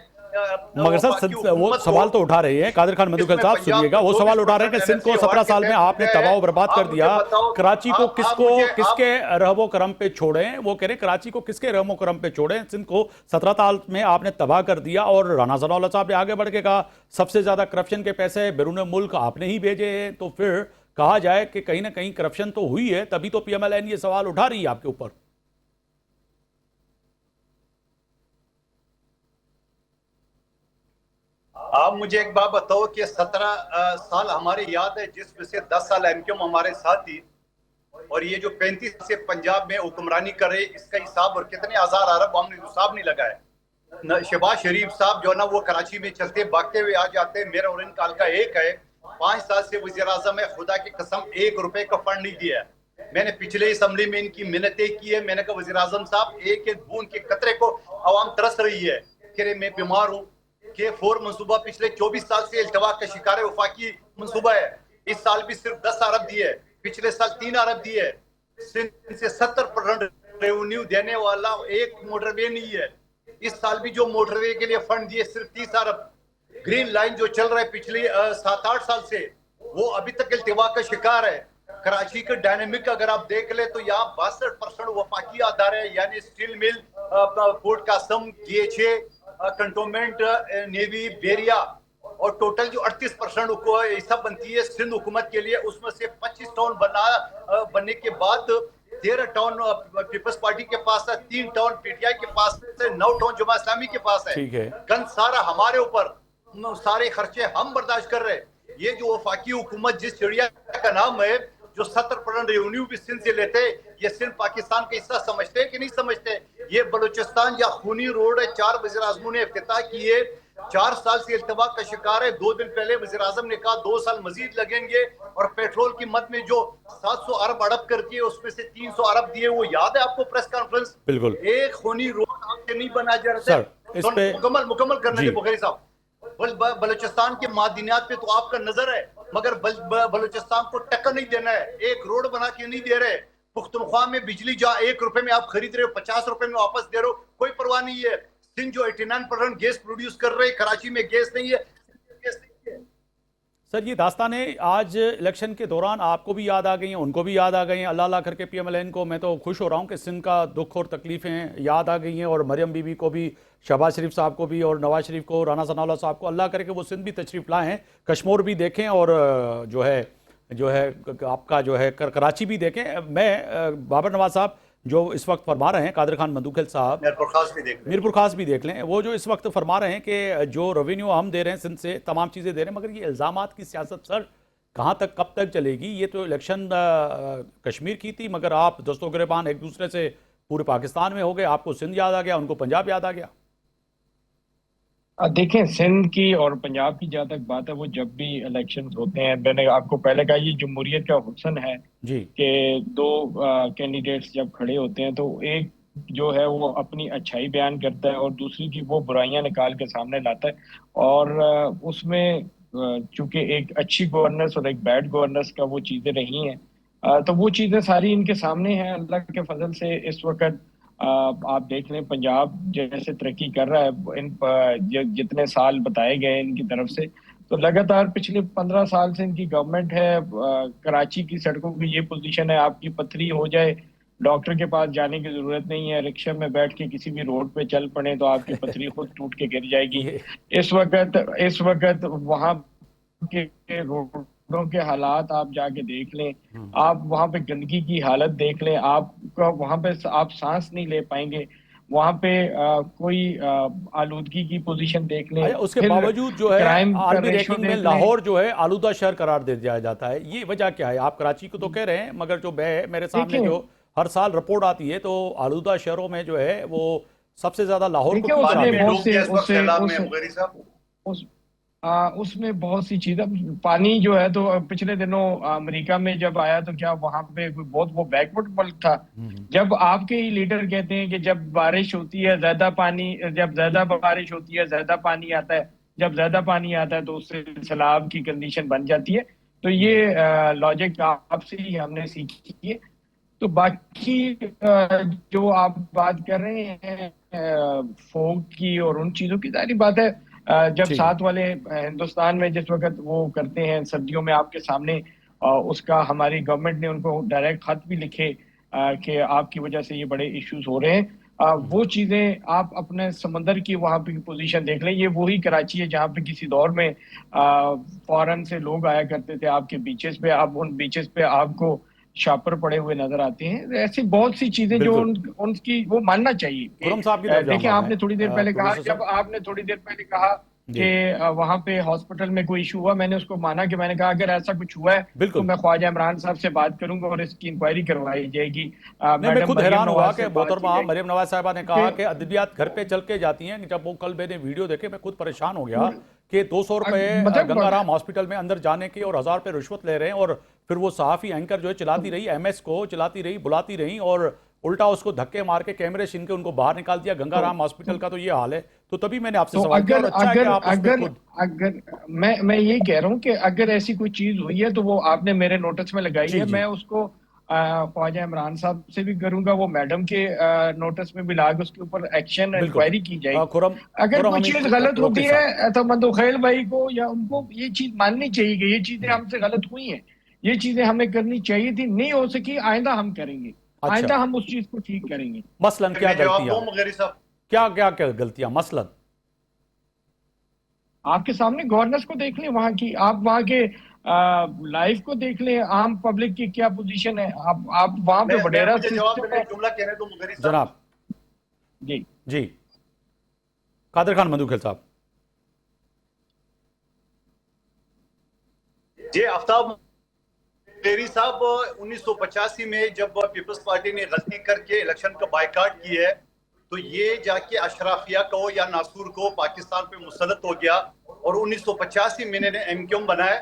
मगर सर वो सवाल तो उठा रहे हैं कादिर खान मधुकर साहब, सुनिएगा, वो सवाल उठा रहे हैं कि सिंध को 17 साल में आपने तबाह बर्बाद कर दिया, कराची को किसके रहमो करम पे छोड़े? वो कह रहे कराची को किसके रहमो करम पे छोड़े? सिंध को 17 साल में आपने तबाह कर दिया। और राना सनाउल्लाह साहब ने आगे बढ़ के कहा सबसे ज्यादा करप्शन के पैसे बैरून मुल्क आपने ही भेजे हैं। तो फिर कहा जाए कि कहीं ना कहीं करप्शन तो हुई है, तभी तो PMLN ये सवाल उठा रही है आपके ऊपर। आप मुझे एक बात बताओ कि 17 साल हमारे याद है, जिसमें से 10 साल MQM हमारे साथ थी, और ये जो 35 से पंजाब में हुक्मरानी करे, इसका हिसाब और कितने हजार अरब हमने हिसाब नहीं लगाया। शहबाज शरीफ साहब जो ना वो कराची में चलते भागते हुए आ जाते, मेरा और इनका हल्का एक है, 5 साल से वज़ीर आज़म है, खुदा की कसम 1 रुपए का फंड नहीं दिया है। मैंने पिछले असम्बली में इनकी मिन्नतें की है, मैंने कहा वज़ीर आज़म साहब एक एक बूंद के कतरे को आवाम तरस रही है, कह मैं बीमार हूँ। K4 मंसूबा पिछले 24 साल से इल्तवा का शिकार है, वफाकी मंसूबा है। इस साल भी सिर्फ 10 अरब दिए, पिछले साल 3 अरब दिए। सिंध से 70% रेवेन्यू देने वाला एक मोटरवे नहीं है। इस साल भी जो मोटरवे के लिए फंड दिए सिर्फ 30 अरब। ग्रीन लाइन जो चल रहा है पिछले 7-8 साल से, वो अभी तक इल्तवा का शिकार है। कराची का डायनेमिक अगर आप देख ले तो यहाँ 62% वफाकी आधार है, यानी steel mill, port Qasim, GHA, cantonment, navy, बेरिया, और टोटल जो 38% हिस्सा बनती है सिंध हुकूमत के लिए, उसमें से 25 टाउन बनने के बाद 13 टाउन पीपल्स पार्टी के पास है, 3 टाउन PTI के पास है, 9 टाउन जमा इस्लामी के पास है। गंद सारा हमारे ऊपर, सारे खर्चे हम बर्दाश्त कर रहे हैं। ये जो वफाकी हुकूमत जिस चिड़िया का नाम है, जो 70% रेवेन्यू भी सिंध से लेते, ये सिंध पाकिस्तान का हिस्सा समझते हैं कि नहीं समझते? ये बलूचिस्तान या खूनी रोड है, 4 वज़ीर आज़मों ने इफ्तिताह किए, 4 साल से इल्तवा का शिकार है। 2 दिन पहले वज़ीर आज़म ने कहा 2 साल मजीद लगेंगे, और पेट्रोल की मद में जो 700 अरब अड़प करती है उसमें से 300 अरब दिए, वो याद है आपको प्रेस कॉन्फ्रेंस? बिल्कुल। एक खूनी रोड आपसे नहीं बना जा रहा है। मुकम्मल करने के बुखारी साहब, बलूचिस्तान के मादिनियात पे तो आपका नजर है, मगर बलूचिस्तान को टक्कर नहीं देना है। एक रोड बना के नहीं दे रहे। पुख्तनख्वा में बिजली जहाँ 1 रुपए में आप खरीद रहे हो, 50 रुपए में वापस दे रहे हो, कोई परवाह नहीं है। सिंध जो 89% गैस प्रोड्यूस कर रहे हैं, कराची में गैस नहीं है। सर ये दास्तानें आज इलेक्शन के दौरान आपको भी याद आ गई हैं, उनको भी याद आ गई हैं, अल्लाह अल्लाह करके PMLN को। मैं तो खुश हो रहा हूँ कि सिंध का दुख और तकलीफ़ें याद आ गई हैं, और मरियम बीबी को भी, शहबाज शरीफ साहब को भी, और नवाज शरीफ को, राना सनाउल्लाह साहब को, अल्लाह करके वो सिंध भी तशरीफ़ लाएँ हैं, कश्मीर भी देखें, और जो है आपका जो है कराची भी देखें। मैं बाबर नवाज साहब जो इस वक्त फरमा रहे हैं, कादिर खान मधुकर साहब मीरपुर खास भी देख लें, वो जो इस वक्त फरमा रहे हैं कि जो रेवेन्यू हम दे रहे हैं सिंध से, तमाम चीज़ें दे रहे हैं, मगर ये इल्ज़ामात की सियासत सर कहाँ तक कब तक चलेगी? ये तो इलेक्शन कश्मीर की थी, मगर आप दस्तों गिरबान एक दूसरे से पूरे पाकिस्तान में हो गए। आपको सिंध याद आ गया, उनको पंजाब याद आ गया। देखें, सिंध की और पंजाब की जहाँ तक बात है, वो जब भी इलेक्शन होते हैं, मैंने आपको पहले कहा, ये जमहूरियत का हुस्न है जी कि 2 कैंडिडेट्स जब खड़े होते हैं तो एक जो है वो अपनी अच्छाई बयान करता है और दूसरी की वो बुराइयां निकाल के सामने लाता है। और उसमें चूंकि एक अच्छी गवर्नेंस और एक बैड गवर्नेंस का वो चीज़ें रही हैं, तो वो चीज़ें सारी इनके सामने हैं। अल्लाह के फजल से इस वक्त आप देख लें, पंजाब जैसे तरक्की कर रहा है, इन जितने साल बताए गए इनकी तरफ से, तो लगातार पिछले 15 साल से इनकी गवर्नमेंट है। कराची की सड़कों की ये पोजीशन है, आपकी पथरी हो जाए डॉक्टर के पास जाने की जरूरत नहीं है, रिक्शा में बैठ के किसी भी रोड पे चल पड़े तो आपकी पथरी खुद टूट के गिर जाएगी। ये इस वक्त वहां के रोडों के हालात आप जाके देख लें, आप वहां पे गंदगी की हालत देख लें, आपका वहां पे आप सांस नहीं ले पाएंगे। वहां पे कोई आलूदगी की पोजीशन देख लें, अच्छा, उसके फिर बावजूद जो है क्राइम का आर्मी रेशो रैंकिंग में देख लें। लाहौर जो है आलूदा शहर करार दे दिया जाता है, ये वजह क्या है? आप कराची को तो कह रहे हैं, मगर जो मेरे सामने देखिए जो हर साल रिपोर्ट आती है तो आलूदा शहरों में जो है वो सबसे ज्यादा लाहौर को देखिए क्यों करार उसमें दिया? बहुत से इस वक्त उससे सैलाब में उस मुगेरी साहब। उस उसमें बहुत सी चीजें, पानी जो है तो पिछले दिनों अमेरिका में जब आया तो क्या वहां पे कोई बहुत वो बैकवर्ड मुल्क था। जब आपके ही लीडर कहते हैं कि जब बारिश होती है ज्यादा पानी, जब ज्यादा बारिश होती है ज्यादा पानी आता है, जब ज्यादा पानी आता है तो उससे सैलाब की कंडीशन बन जाती है। तो ये लॉजिक आपसे ही हमने सीखी है। तो बाकी जो आप बात कर रहे हैं फोक की और उन चीजों की, सारी बात है। जब जी साथ वाले हिंदुस्तान में जिस वक्त वो करते हैं सर्दियों में आपके सामने, उसका हमारी गवर्नमेंट ने उनको डायरेक्ट खत भी लिखे कि आपकी वजह से ये बड़े इश्यूज हो रहे हैं। वो चीजें आप अपने समंदर की वहां पे पोजीशन देख लें, ये वही कराची है जहाँ पे किसी दौर में फॉरेन से लोग आया करते थे आपके बीचेस पे। अब उन बीचेस पे आपको शापर पड़े हुए नजर आते हैं। ऐसी बहुत सी चीजें जो बिल्कुल। उनकी वो मानना चाहिए खुरम कि साहब की तरफ देखिए जाऊंगा मैं, आपने थोड़ी देर पहले कहा, प्रोड्यूसर जब साहब। आपने थोड़ी देर पहले कहा जी कि वहां पे हॉस्पिटल में कोई इशू हुआ, मैंने उसको माना कि मैंने कहा अगर ऐसा कुछ हुआ है तो बिल्कुल। मैं ख्वाजा इमरान साहब से बात करूंगा और इसकी इंक्वायरी करवाई जाएगी। नहीं, मैं मैडम खुद मरियम हैरान हुआ नवाज कि से बात की मोहतरमा जाएगी मरियम नवाज साहिबा ने कहा कि कि अद्वियात घर पे चल के जाती हैं। जब वो कल मैंने वीडियो देखे मैं खुद परेशान हो गया कि 200 रुपए मतलब गंगाराम हॉस्पिटल में अंदर जाने के और 1000 रुपए रिश्वत ले रहे हैं। और फिर वो सहाफी एंकर जो है चिल्लाती रही, एमएस को चिल्लाती रही, बुलाती रही और उल्टा उसको धक्के मार के कैमरे छीन के उनको बाहर निकाल दिया। गंगाराम हॉस्पिटल का तो ये हाल है। तो तभी मैंने आपसे तो सवाल किया और अगर अच्छा है कि अगर आप उस पर अगर खुद। अगर मैं ये कह रहा हूँ कि अगर ऐसी कोई चीज हुई है तो वो आपने मेरे नोटिस में लगाई जी है, जी मैं उसको ख्वाजा इमरान साहब से भी करूंगा, वो मैडम के नोटिस में भी ला के उसके ऊपर एक्शन बिल्कुल। इंक्वायरी की जाएगी। खुरम अगर खुरम कोई हमीद चीज गलत होती वकील साहब। है तो मंदोखेल भाई को या उनको ये चीज माननी चाहिए कि ये चीजें हमसे गलत हुई हैं, ये चीजें हमें करनी चाहिए थी, नहीं हो सकी आइंदा हम करेंगे, अच्छा, आइंदा हम उस चीज को ठीक करेंगे। मसलन क्या मैं जवाब गलतियां, दूं मुगेरी साहब? क्या गलतियां मसलन? आपके सामने गवर्नेंस को देख लें वहां की, आप वहां के लाइफ को देख लें, आम पब्लिक की क्या पोजीशन है। आप वहां पे मैं वडेरा मुझे जवाब सिस्टम देने है। एक जुमला कहने दो मुगेरी साहब। जनाब। जी जी कादर खान मंदूखेल साहब। जी आफ्ताब मुगेरी साहब, 1985 में जब पीपल्स पार्टी ने गलती करके इलेक्शन का बायकाट की है तो ये जाके अशराफिया को या नासूर को पाकिस्तान पे मुसलत हो गया और 1985 में इन्होंने एमक्यूएम बनाया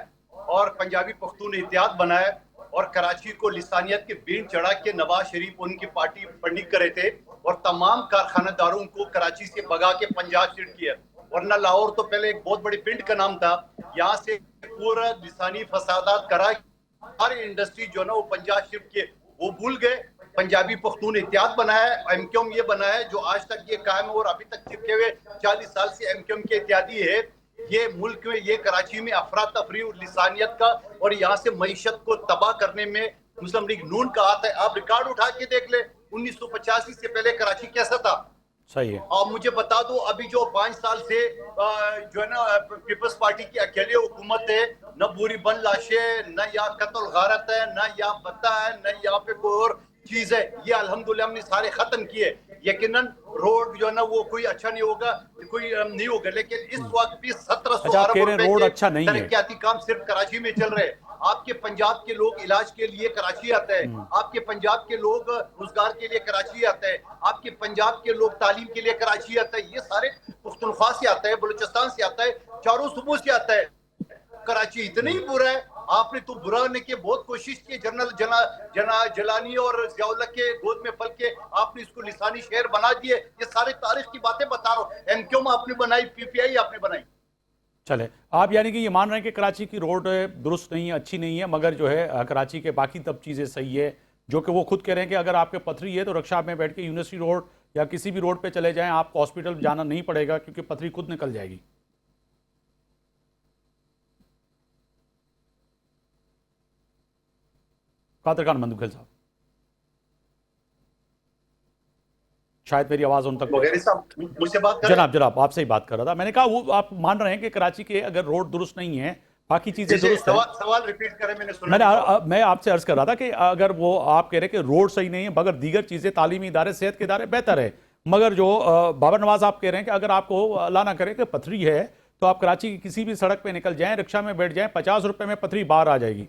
और पंजाबी पख्तून इत्तेहाद बनाया और कराची को लिसानियत के बीन चढ़ा के नवाज शरीफ उनकी पार्टी फंडिंग करे थे और तमाम कारखानेदारों को कराची से भगा के पंजाब शिफ्ट किया। वरना लाहौर तो पहले एक बहुत बड़ी पिंड का नाम था, यहाँ से पूरा लिसानी फसादात करा हर इंडस्ट्री जो ना वो पंजाब शिफ्ट किए, वो भूल गए। पंजाबी पख्तून इत्तेहाद बनाया है, एमक्यूएम ये बनाया है जो आज तक ये कायम है और अभी तक चिपके हुए 40 साल से एमक्यूएम के इत्यादि है। ये मुल्क में, ये कराची में अफरा तफरी और लिसानियत का और यहाँ से मईशत को तबाह करने में मुस्लिम लीग नून का हाथ है। आप रिकॉर्ड उठा के देख ले 1985 से पहले कराची कैसा था। सही है। और मुझे बता दो अभी जो 5 साल से जो है ना पीपल्स पार्टी की अकेले हुकूमत है, न बुरी बन लाशें, न यहाँ कत्ल गारत है, न यहाँ पता है, न यहाँ पे कोई और चीज है। ये अल्हम्दुलिल्लाह हमने सारे खत्म किए। यकीनन रोड जो है ना वो कोई अच्छा नहीं होगा, कोई नहीं होगा, लेकिन इस वक्त भी 1700 अच्छा, आप अरब कह रहे हैं रुपए रोड के अच्छा नहीं है। तरक्याती काम सिर्फ कराची में चल रहे हैं। आपके पंजाब के लोग इलाज के लिए कराची आते हैं, आपके पंजाब के लोग रोजगार के लिए कराची आते हैं, आपके पंजाब के लोग तालीम के लिए कराची आते हैं। ये सारे पुख्तनख्वा से आता है, बलूचिस्तान से आता है, चारों सूबों से आता है। कराची इतना ही बुरा है, आपने तो बुरा होने की बहुत कोशिश की। जनरल जलानी और जियाउल्लाह के गोद में पल के आपने इसको लिसानी शहर बना दिए। ये सारे तारीख की बातें बता रहा हूँ। एमक्यूएम आपने बनाई, पीपीआई आपने बनाई। चले, आप यानी कि ये मान रहे हैं कि कराची की रोड दुरुस्त नहीं है, अच्छी नहीं है, मगर जो है कराची के बाकी तब चीज़ें सही है, जो कि वो खुद कह रहे हैं कि अगर आपके पथरी है तो रिक्शा में बैठ के यूनिवर्सिटी रोड या किसी भी रोड पे चले जाएं, आपको हॉस्पिटल जाना नहीं पड़ेगा क्योंकि पथरी खुद निकल जाएगी। कादर खान मंदुखिल साहब, शायद मेरी आवाज उन तक। वगैरह साहब मुझसे बात कर रहे हैं? जनाब आपसे ही बात कर रहा था। मैंने कहा वो आप मान रहे हैं कि कराची के अगर रोड दुरुस्त नहीं है, बाकी चीजें जैसे दुरुस्त है। सवाल रिपीट करें, मैंने सुना नहीं। मैं आपसे अर्ज कर रहा था कि अगर वो आप कह रहे हैं कि रोड सही नहीं है मगर दीगर चीजें, तालीमी इदारे, सेहत के इदारे बेहतर है, मगर जो बाबर नवाज आप कह रहे हैं कि अगर आपको अल्लाह ना करे कि पथरी है तो आप कराची की किसी भी सड़क पे निकल जाएं, रिक्शा में बैठ जाएं, 50 रुपए में पथरी बाहर आ जाएगी।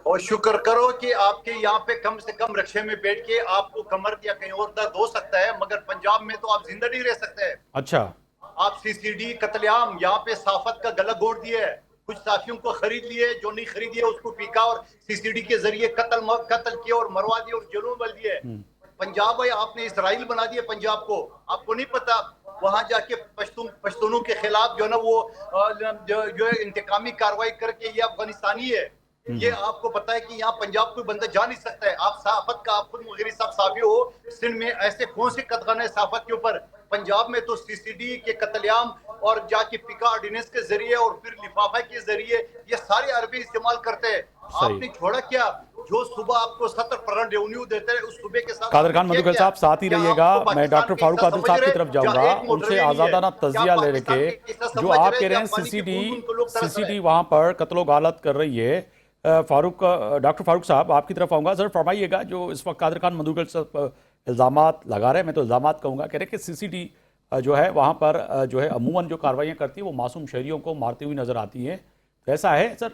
और शुक्र करो कि आपके यहाँ पे कम से कम रिक्शे में बैठ के आपको कमर या कहीं और दर्द हो सकता है, मगर पंजाब में तो आप जिंदा नहीं रह सकते। अच्छा, आप सीसीडी कत्लेआम यहाँ पे साफत का गला घोट दिया है, कुछ साफियों को खरीद लिए, जो नहीं खरीदिए उसको पीका और सीसीडी के जरिए कत्ल किया और मरवा दिया और जेलों में डाल दिया है। पंजाब भाई आपने इसराइल बना दिया पंजाब को, आपको नहीं पता वहां जाके पश्तूनों के खिलाफ जो है ना वो जो इंतकामी कार्रवाई करके ये अफगानिस्तानी है, ये आपको पता है कि यहाँ पंजाब कोई बंदा जा नहीं सकता है। आप साफत का, आप खुद मुगेरी साहब साफी हो, सिंध में ऐसे कौन से कदगन है साफत के ऊपर? पंजाब में तो सीसीडी के कत्लेआम और जाके पिका ऑर्डिनेंस के जरिए और फिर लिफाफा के जरिए ये सारे अरबी इस्तेमाल करते हैं। आपने छोड़ा क्या? जो सुबह आपको 70% रेवेन्यू देते हैं, उस सुबह के साथ कादर खान मंदुखिल साहब साथ ही रहिएगा। मैं डॉक्टर फारूक आदिल साहब की तरफ जाऊंगा, उनसे आजादाना तज्जिया ले लेके जो आप कह रहे हैं सीसीडी वहां पर कत्लो गालत कर रही है। डॉक्टर फारूक साहब आपकी तरफ आऊँगा, सर फरमाइएगा जो इस वक्त कादर खान मंदुखिल साहब इल्ज़ामात लगा रहे हैं, मैं तो इल्ज़ामात कहूँगा, कह रहे हैं कि सीसीडी जो है वहाँ पर जो है अमूमन जो कार्रवाइयाँ करती है वो मासूम शहरियों को मारती हुई नजर आती है, ऐसा है सर?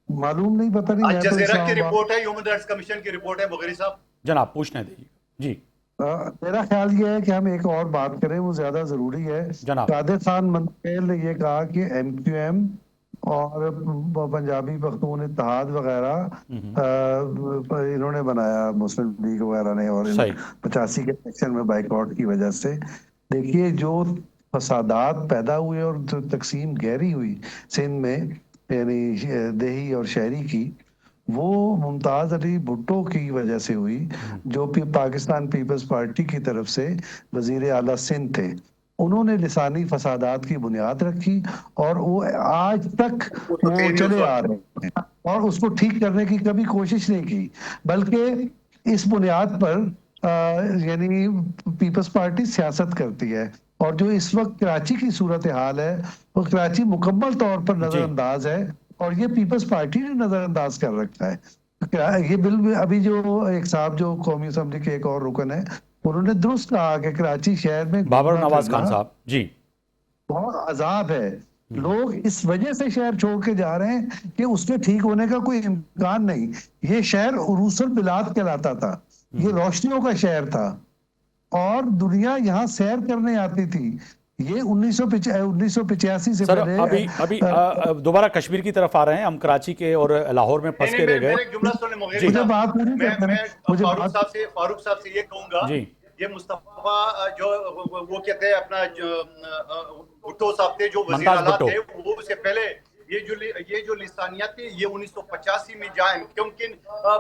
मालूम नहीं, पता नहीं। अल जज़ीरा की रिपोर्ट है, ह्यूमन राइट्स कमीशन की रिपोर्ट है मुगेरी साहब। जनाब पूछने दीजिए जी। मेरा ख्याल ये है कि हम एक और बात करें, वो ज्यादा जरूरी है। जनाब कादर खान मंदुखिल ने ये कहा कि MQM और पंजाबी पख्तून इत्तेहाद वगैरह इन्होंने बनाया, मुस्लिम लीग वगैरह ने, और 85 के इलेक्शन में बाइकआउट की वजह से। देखिए जो फसादात पैदा हुए और जो तकसीम गहरी हुई सिंध में, यानी देही और शहरी की, वो मुमताज अली भुट्टो की वजह से हुई, जो पाकिस्तान पीपल्स पार्टी की तरफ से वजीर आला सिंध थे। उन्होंने लिसानी फसादात की बुनियाद रखी और वो आज तक वो चले आ रहे हैं और उसको ठीक करने की कभी कोशिश नहीं की, बल्कि इस बुनियाद पर यानी पीपल्स पार्टी सियासत करती है। और जो इस वक्त कराची की सूरत हाल है, वो कराची मुकम्मल तौर पर नजरअंदाज है और ये पीपल्स पार्टी ने नजरअंदाज कर रखा है। ये बिल अभी जो एक साहब जो कौमी असम्बली के एक और रुकन है, उन्होंने दुरुस्त कहा कि कराची शहर में बाबर नवाज खान साहब जी बहुत अजाब है। लोग इस वजह से शहर छोड़ के जा रहे हैं कि उसके ठीक होने का कोई इम्कान नहीं। ये शहर उरूसुल बिलाद कहलाता था, ये रोशनियों का शहर था और दुनिया यहाँ सैर करने आती थी। ये 1985 से सर अभी दोबारा कश्मीर की तरफ आ रहे हैं हम, कराची के और लाहौर में फंस के रह गए। मुझे बात पूरी फारूक साहब से ये कहूंगा, ये मुस्तफा जो वो कहते हैं अपना भुट्टो साहब थे जो वजीर आला थे, वो उससे पहले ये जो लिसानियत थी ये 1985 में जहाँ क्योंकि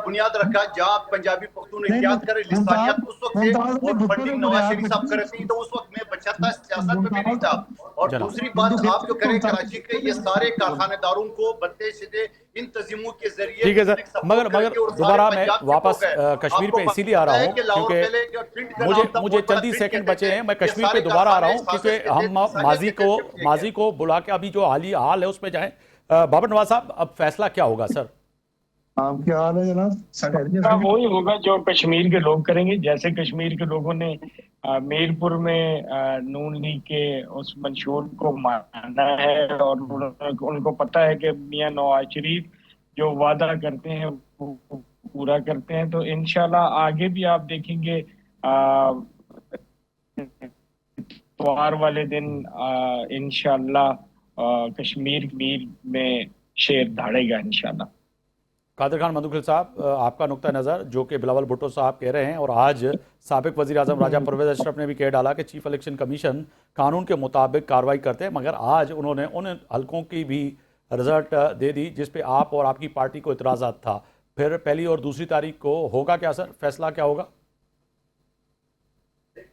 बुनियाद रखा जहाँ पंजाबी पख्तून ने याद करे लिसानियत उस वक्त थे और फंडिंग नवाज शरीफ साहब कर रहे थे, तो उस वक्त में 75 सियासत में भी नहीं था। और दूसरी बात आप जो करें कराची के ये सारे कारखानेदारों को बदले सीधे इन तंजीमों के जरिए, ठीक है सर, मगर दोबारा मैं वापस कश्मीर पे इसीलिए आ रहा हूँ क्योंकि मुझे चंद ही सेकंड बचे हैं। मैं कश्मीर पे दोबारा आ रहा हूँ क्योंकि हम माजी को बुला के अभी जो हाल है उस पर जाएं। बाबर नवाज साहब अब फैसला क्या होगा सर? क्या हाल है जनाब? वही होगा जो कश्मीर के लोग करेंगे। जैसे कश्मीर के लोगों ने मीरपुर में नून लीग के उस मंशूर को माना है और उनको पता है कि मियां नवाज शरीफ जो वादा करते हैं वो पूरा करते हैं, तो इंशाल्लाह आगे भी आप देखेंगे इतवार वाले दिन इंशाल्लाह कश्मीर में शेर दहाड़ेगा इंशाल्लाह। कादर खान मंदुखिल साहब आपका नुक्ता नज़र जो कि बिलावल भुट्टो साहब कह रहे हैं, और आज साबिक वज़ीर आज़म राजा परवेज़ अशरफ ने भी कह डाला कि चीफ इलेक्शन कमीशन कानून के मुताबिक कार्रवाई करते हैं, मगर आज उन्होंने उन हलकों की भी रिजल्ट दे दी जिस पे आप और आपकी पार्टी को इतराज़ात था। फिर पहली और दूसरी तारीख को होगा क्या सर, फैसला क्या होगा?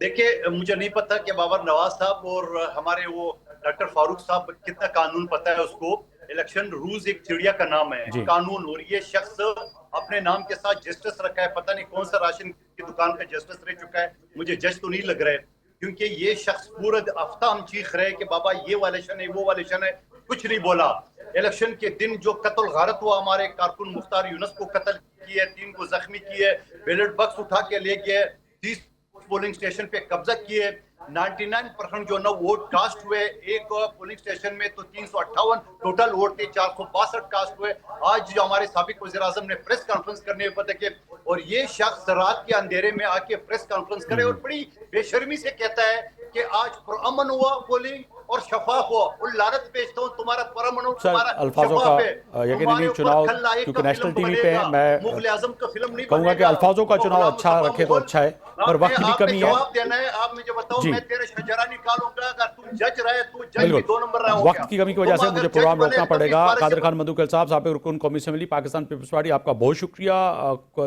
देखिए मुझे नहीं पता कि बाबर नवाज साहब और हमारे वो डॉक्टर फारूक साहब कितना कानून पता है उसको। इलेक्शन रूल्स एक चिड़िया का नाम है, कानून। और ये शख्स अपने नाम के साथ जस्टिस रखा है, पता नहीं कौन सा राशन की दुकान पे जस्टिस रह चुका है, मुझे जज तो नहीं लग रहा है, क्योंकि ये शख्स पूरा हफ्ता हम चीख रहे हैं कि बाबा ये वालेशन है, वो वालेशन है, कुछ नहीं बोला। इलेक्शन के दिन जो कत्ल गारत हुआ, हमारे कारकुन मुख्तार यूनुस को कत्ल किए, 3 को जख्मी किए, बैलेट बॉक्स उठा के ले गए, 30 पोलिंग स्टेशन पे कब्जा किए, 99% जो ना वोट कास्ट हुए, एक पोलिंग स्टेशन में तो 358 टोटल वोट थे, 462 कास्ट हुए। आज जो हमारे साबिक वज़ीर आज़म ने प्रेस कॉन्फ्रेंस करने पर देखे, और ये शख्स रात के अंधेरे में आके प्रेस कॉन्फ्रेंस करे और बड़ी बेशर्मी से कहता है कि आज पुरअमन हुआ पोलिंग और शफाफ हुआ। और लानत भेजता हूं तुम्हारा पुरअमन और तुम्हारा अल्फाजों शफाफ का यकीन नहीं चुनाव, क्योंकि नेशनल टीवी पे है, मैं मुगल आजम का फिल्म नहीं कहूंगा कि अल्फाजों का चुनाव अच्छा रखे तो अच्छा है, पर वक्त की कमी है। जवाब देना है, आप मुझे बताओ, मैं तेरे शजरा निकालूंगा अगर तुम जज रहे, तू जज भी 2 नंबर रहा। वक्त की कमी की वजह से मुझे प्रोग्राम रोकना पड़ेगा। कादिर खान मधुकर साहब, साबिक रुकन कौमी असेंबली पाकिस्तान पीपल्स पार्टी, आपका बहुत शुक्रिया।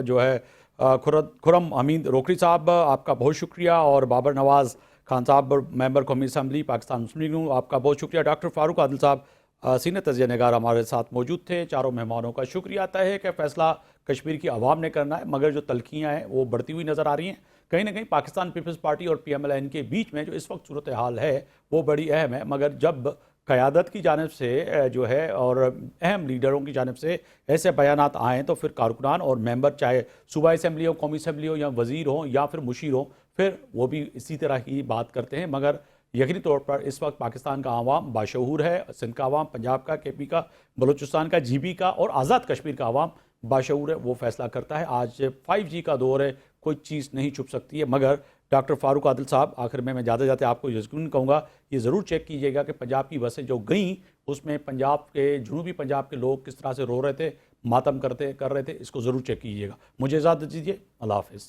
जो है खुर्रम हमीद रोकरी साहब, आपका बहुत शुक्रिया। और बाबर नवाज खान साहब, मेंबर कौमी असेंबली पाकिस्तान मुस्लिम लीग, आपका बहुत शुक्रिया। डॉक्टर फारूक आदिल साहब सीनियर तजिया निगार हमारे साथ मौजूद थे। चारों मेहमानों का शुक्रिया। तय है कि फैसला कश्मीर की आवाम ने करना है, मगर जो तलखियाँ हैं वो बढ़ती हुई नज़र आ रही हैं। कहीं ना कहीं पाकिस्तान पीपल्स पार्टी और PMLN के बीच में जो इस वक्त सूरत हाल है वो बड़ी अहम है, मगर जब क़यादत की जानिब से जो है और अहम लीडरों की जानिब से ऐसे बयानात आएँ तो फिर कारकुनान और मेंबर, चाहे सूबाई असम्बली हो, कौमी असम्बली हो, या वज़ीर हो या फिर मुशीर हो, फिर वो भी इसी तरह की बात करते हैं। मगर यकीनी तौर पर इस वक्त पाकिस्तान का आवाम बाशऊर है, सिंध का आवाम, पंजाब का, KP का, बलूचिस्तान का, GB का और आज़ाद कश्मीर का आवाम बाशऊर है, वो फैसला करता है। आज 5G का दौर है, कोई चीज़ नहीं छुप सकती है। मगर डॉक्टर फारूक आदिल साहब, आखिर में मैं जाते जाते आपको यकीन कहूँगा, ये ज़रूर चेक कीजिएगा कि पंजाब की बसें जो गईं उसमें पंजाब के, जनूबी पंजाब के लोग किस तरह से रो रहे थे, मातम कर रहे थे, इसको ज़रूर चेक कीजिएगा। मुझे इजाज़त दीजिए, अल्लाह हाफ़िज़।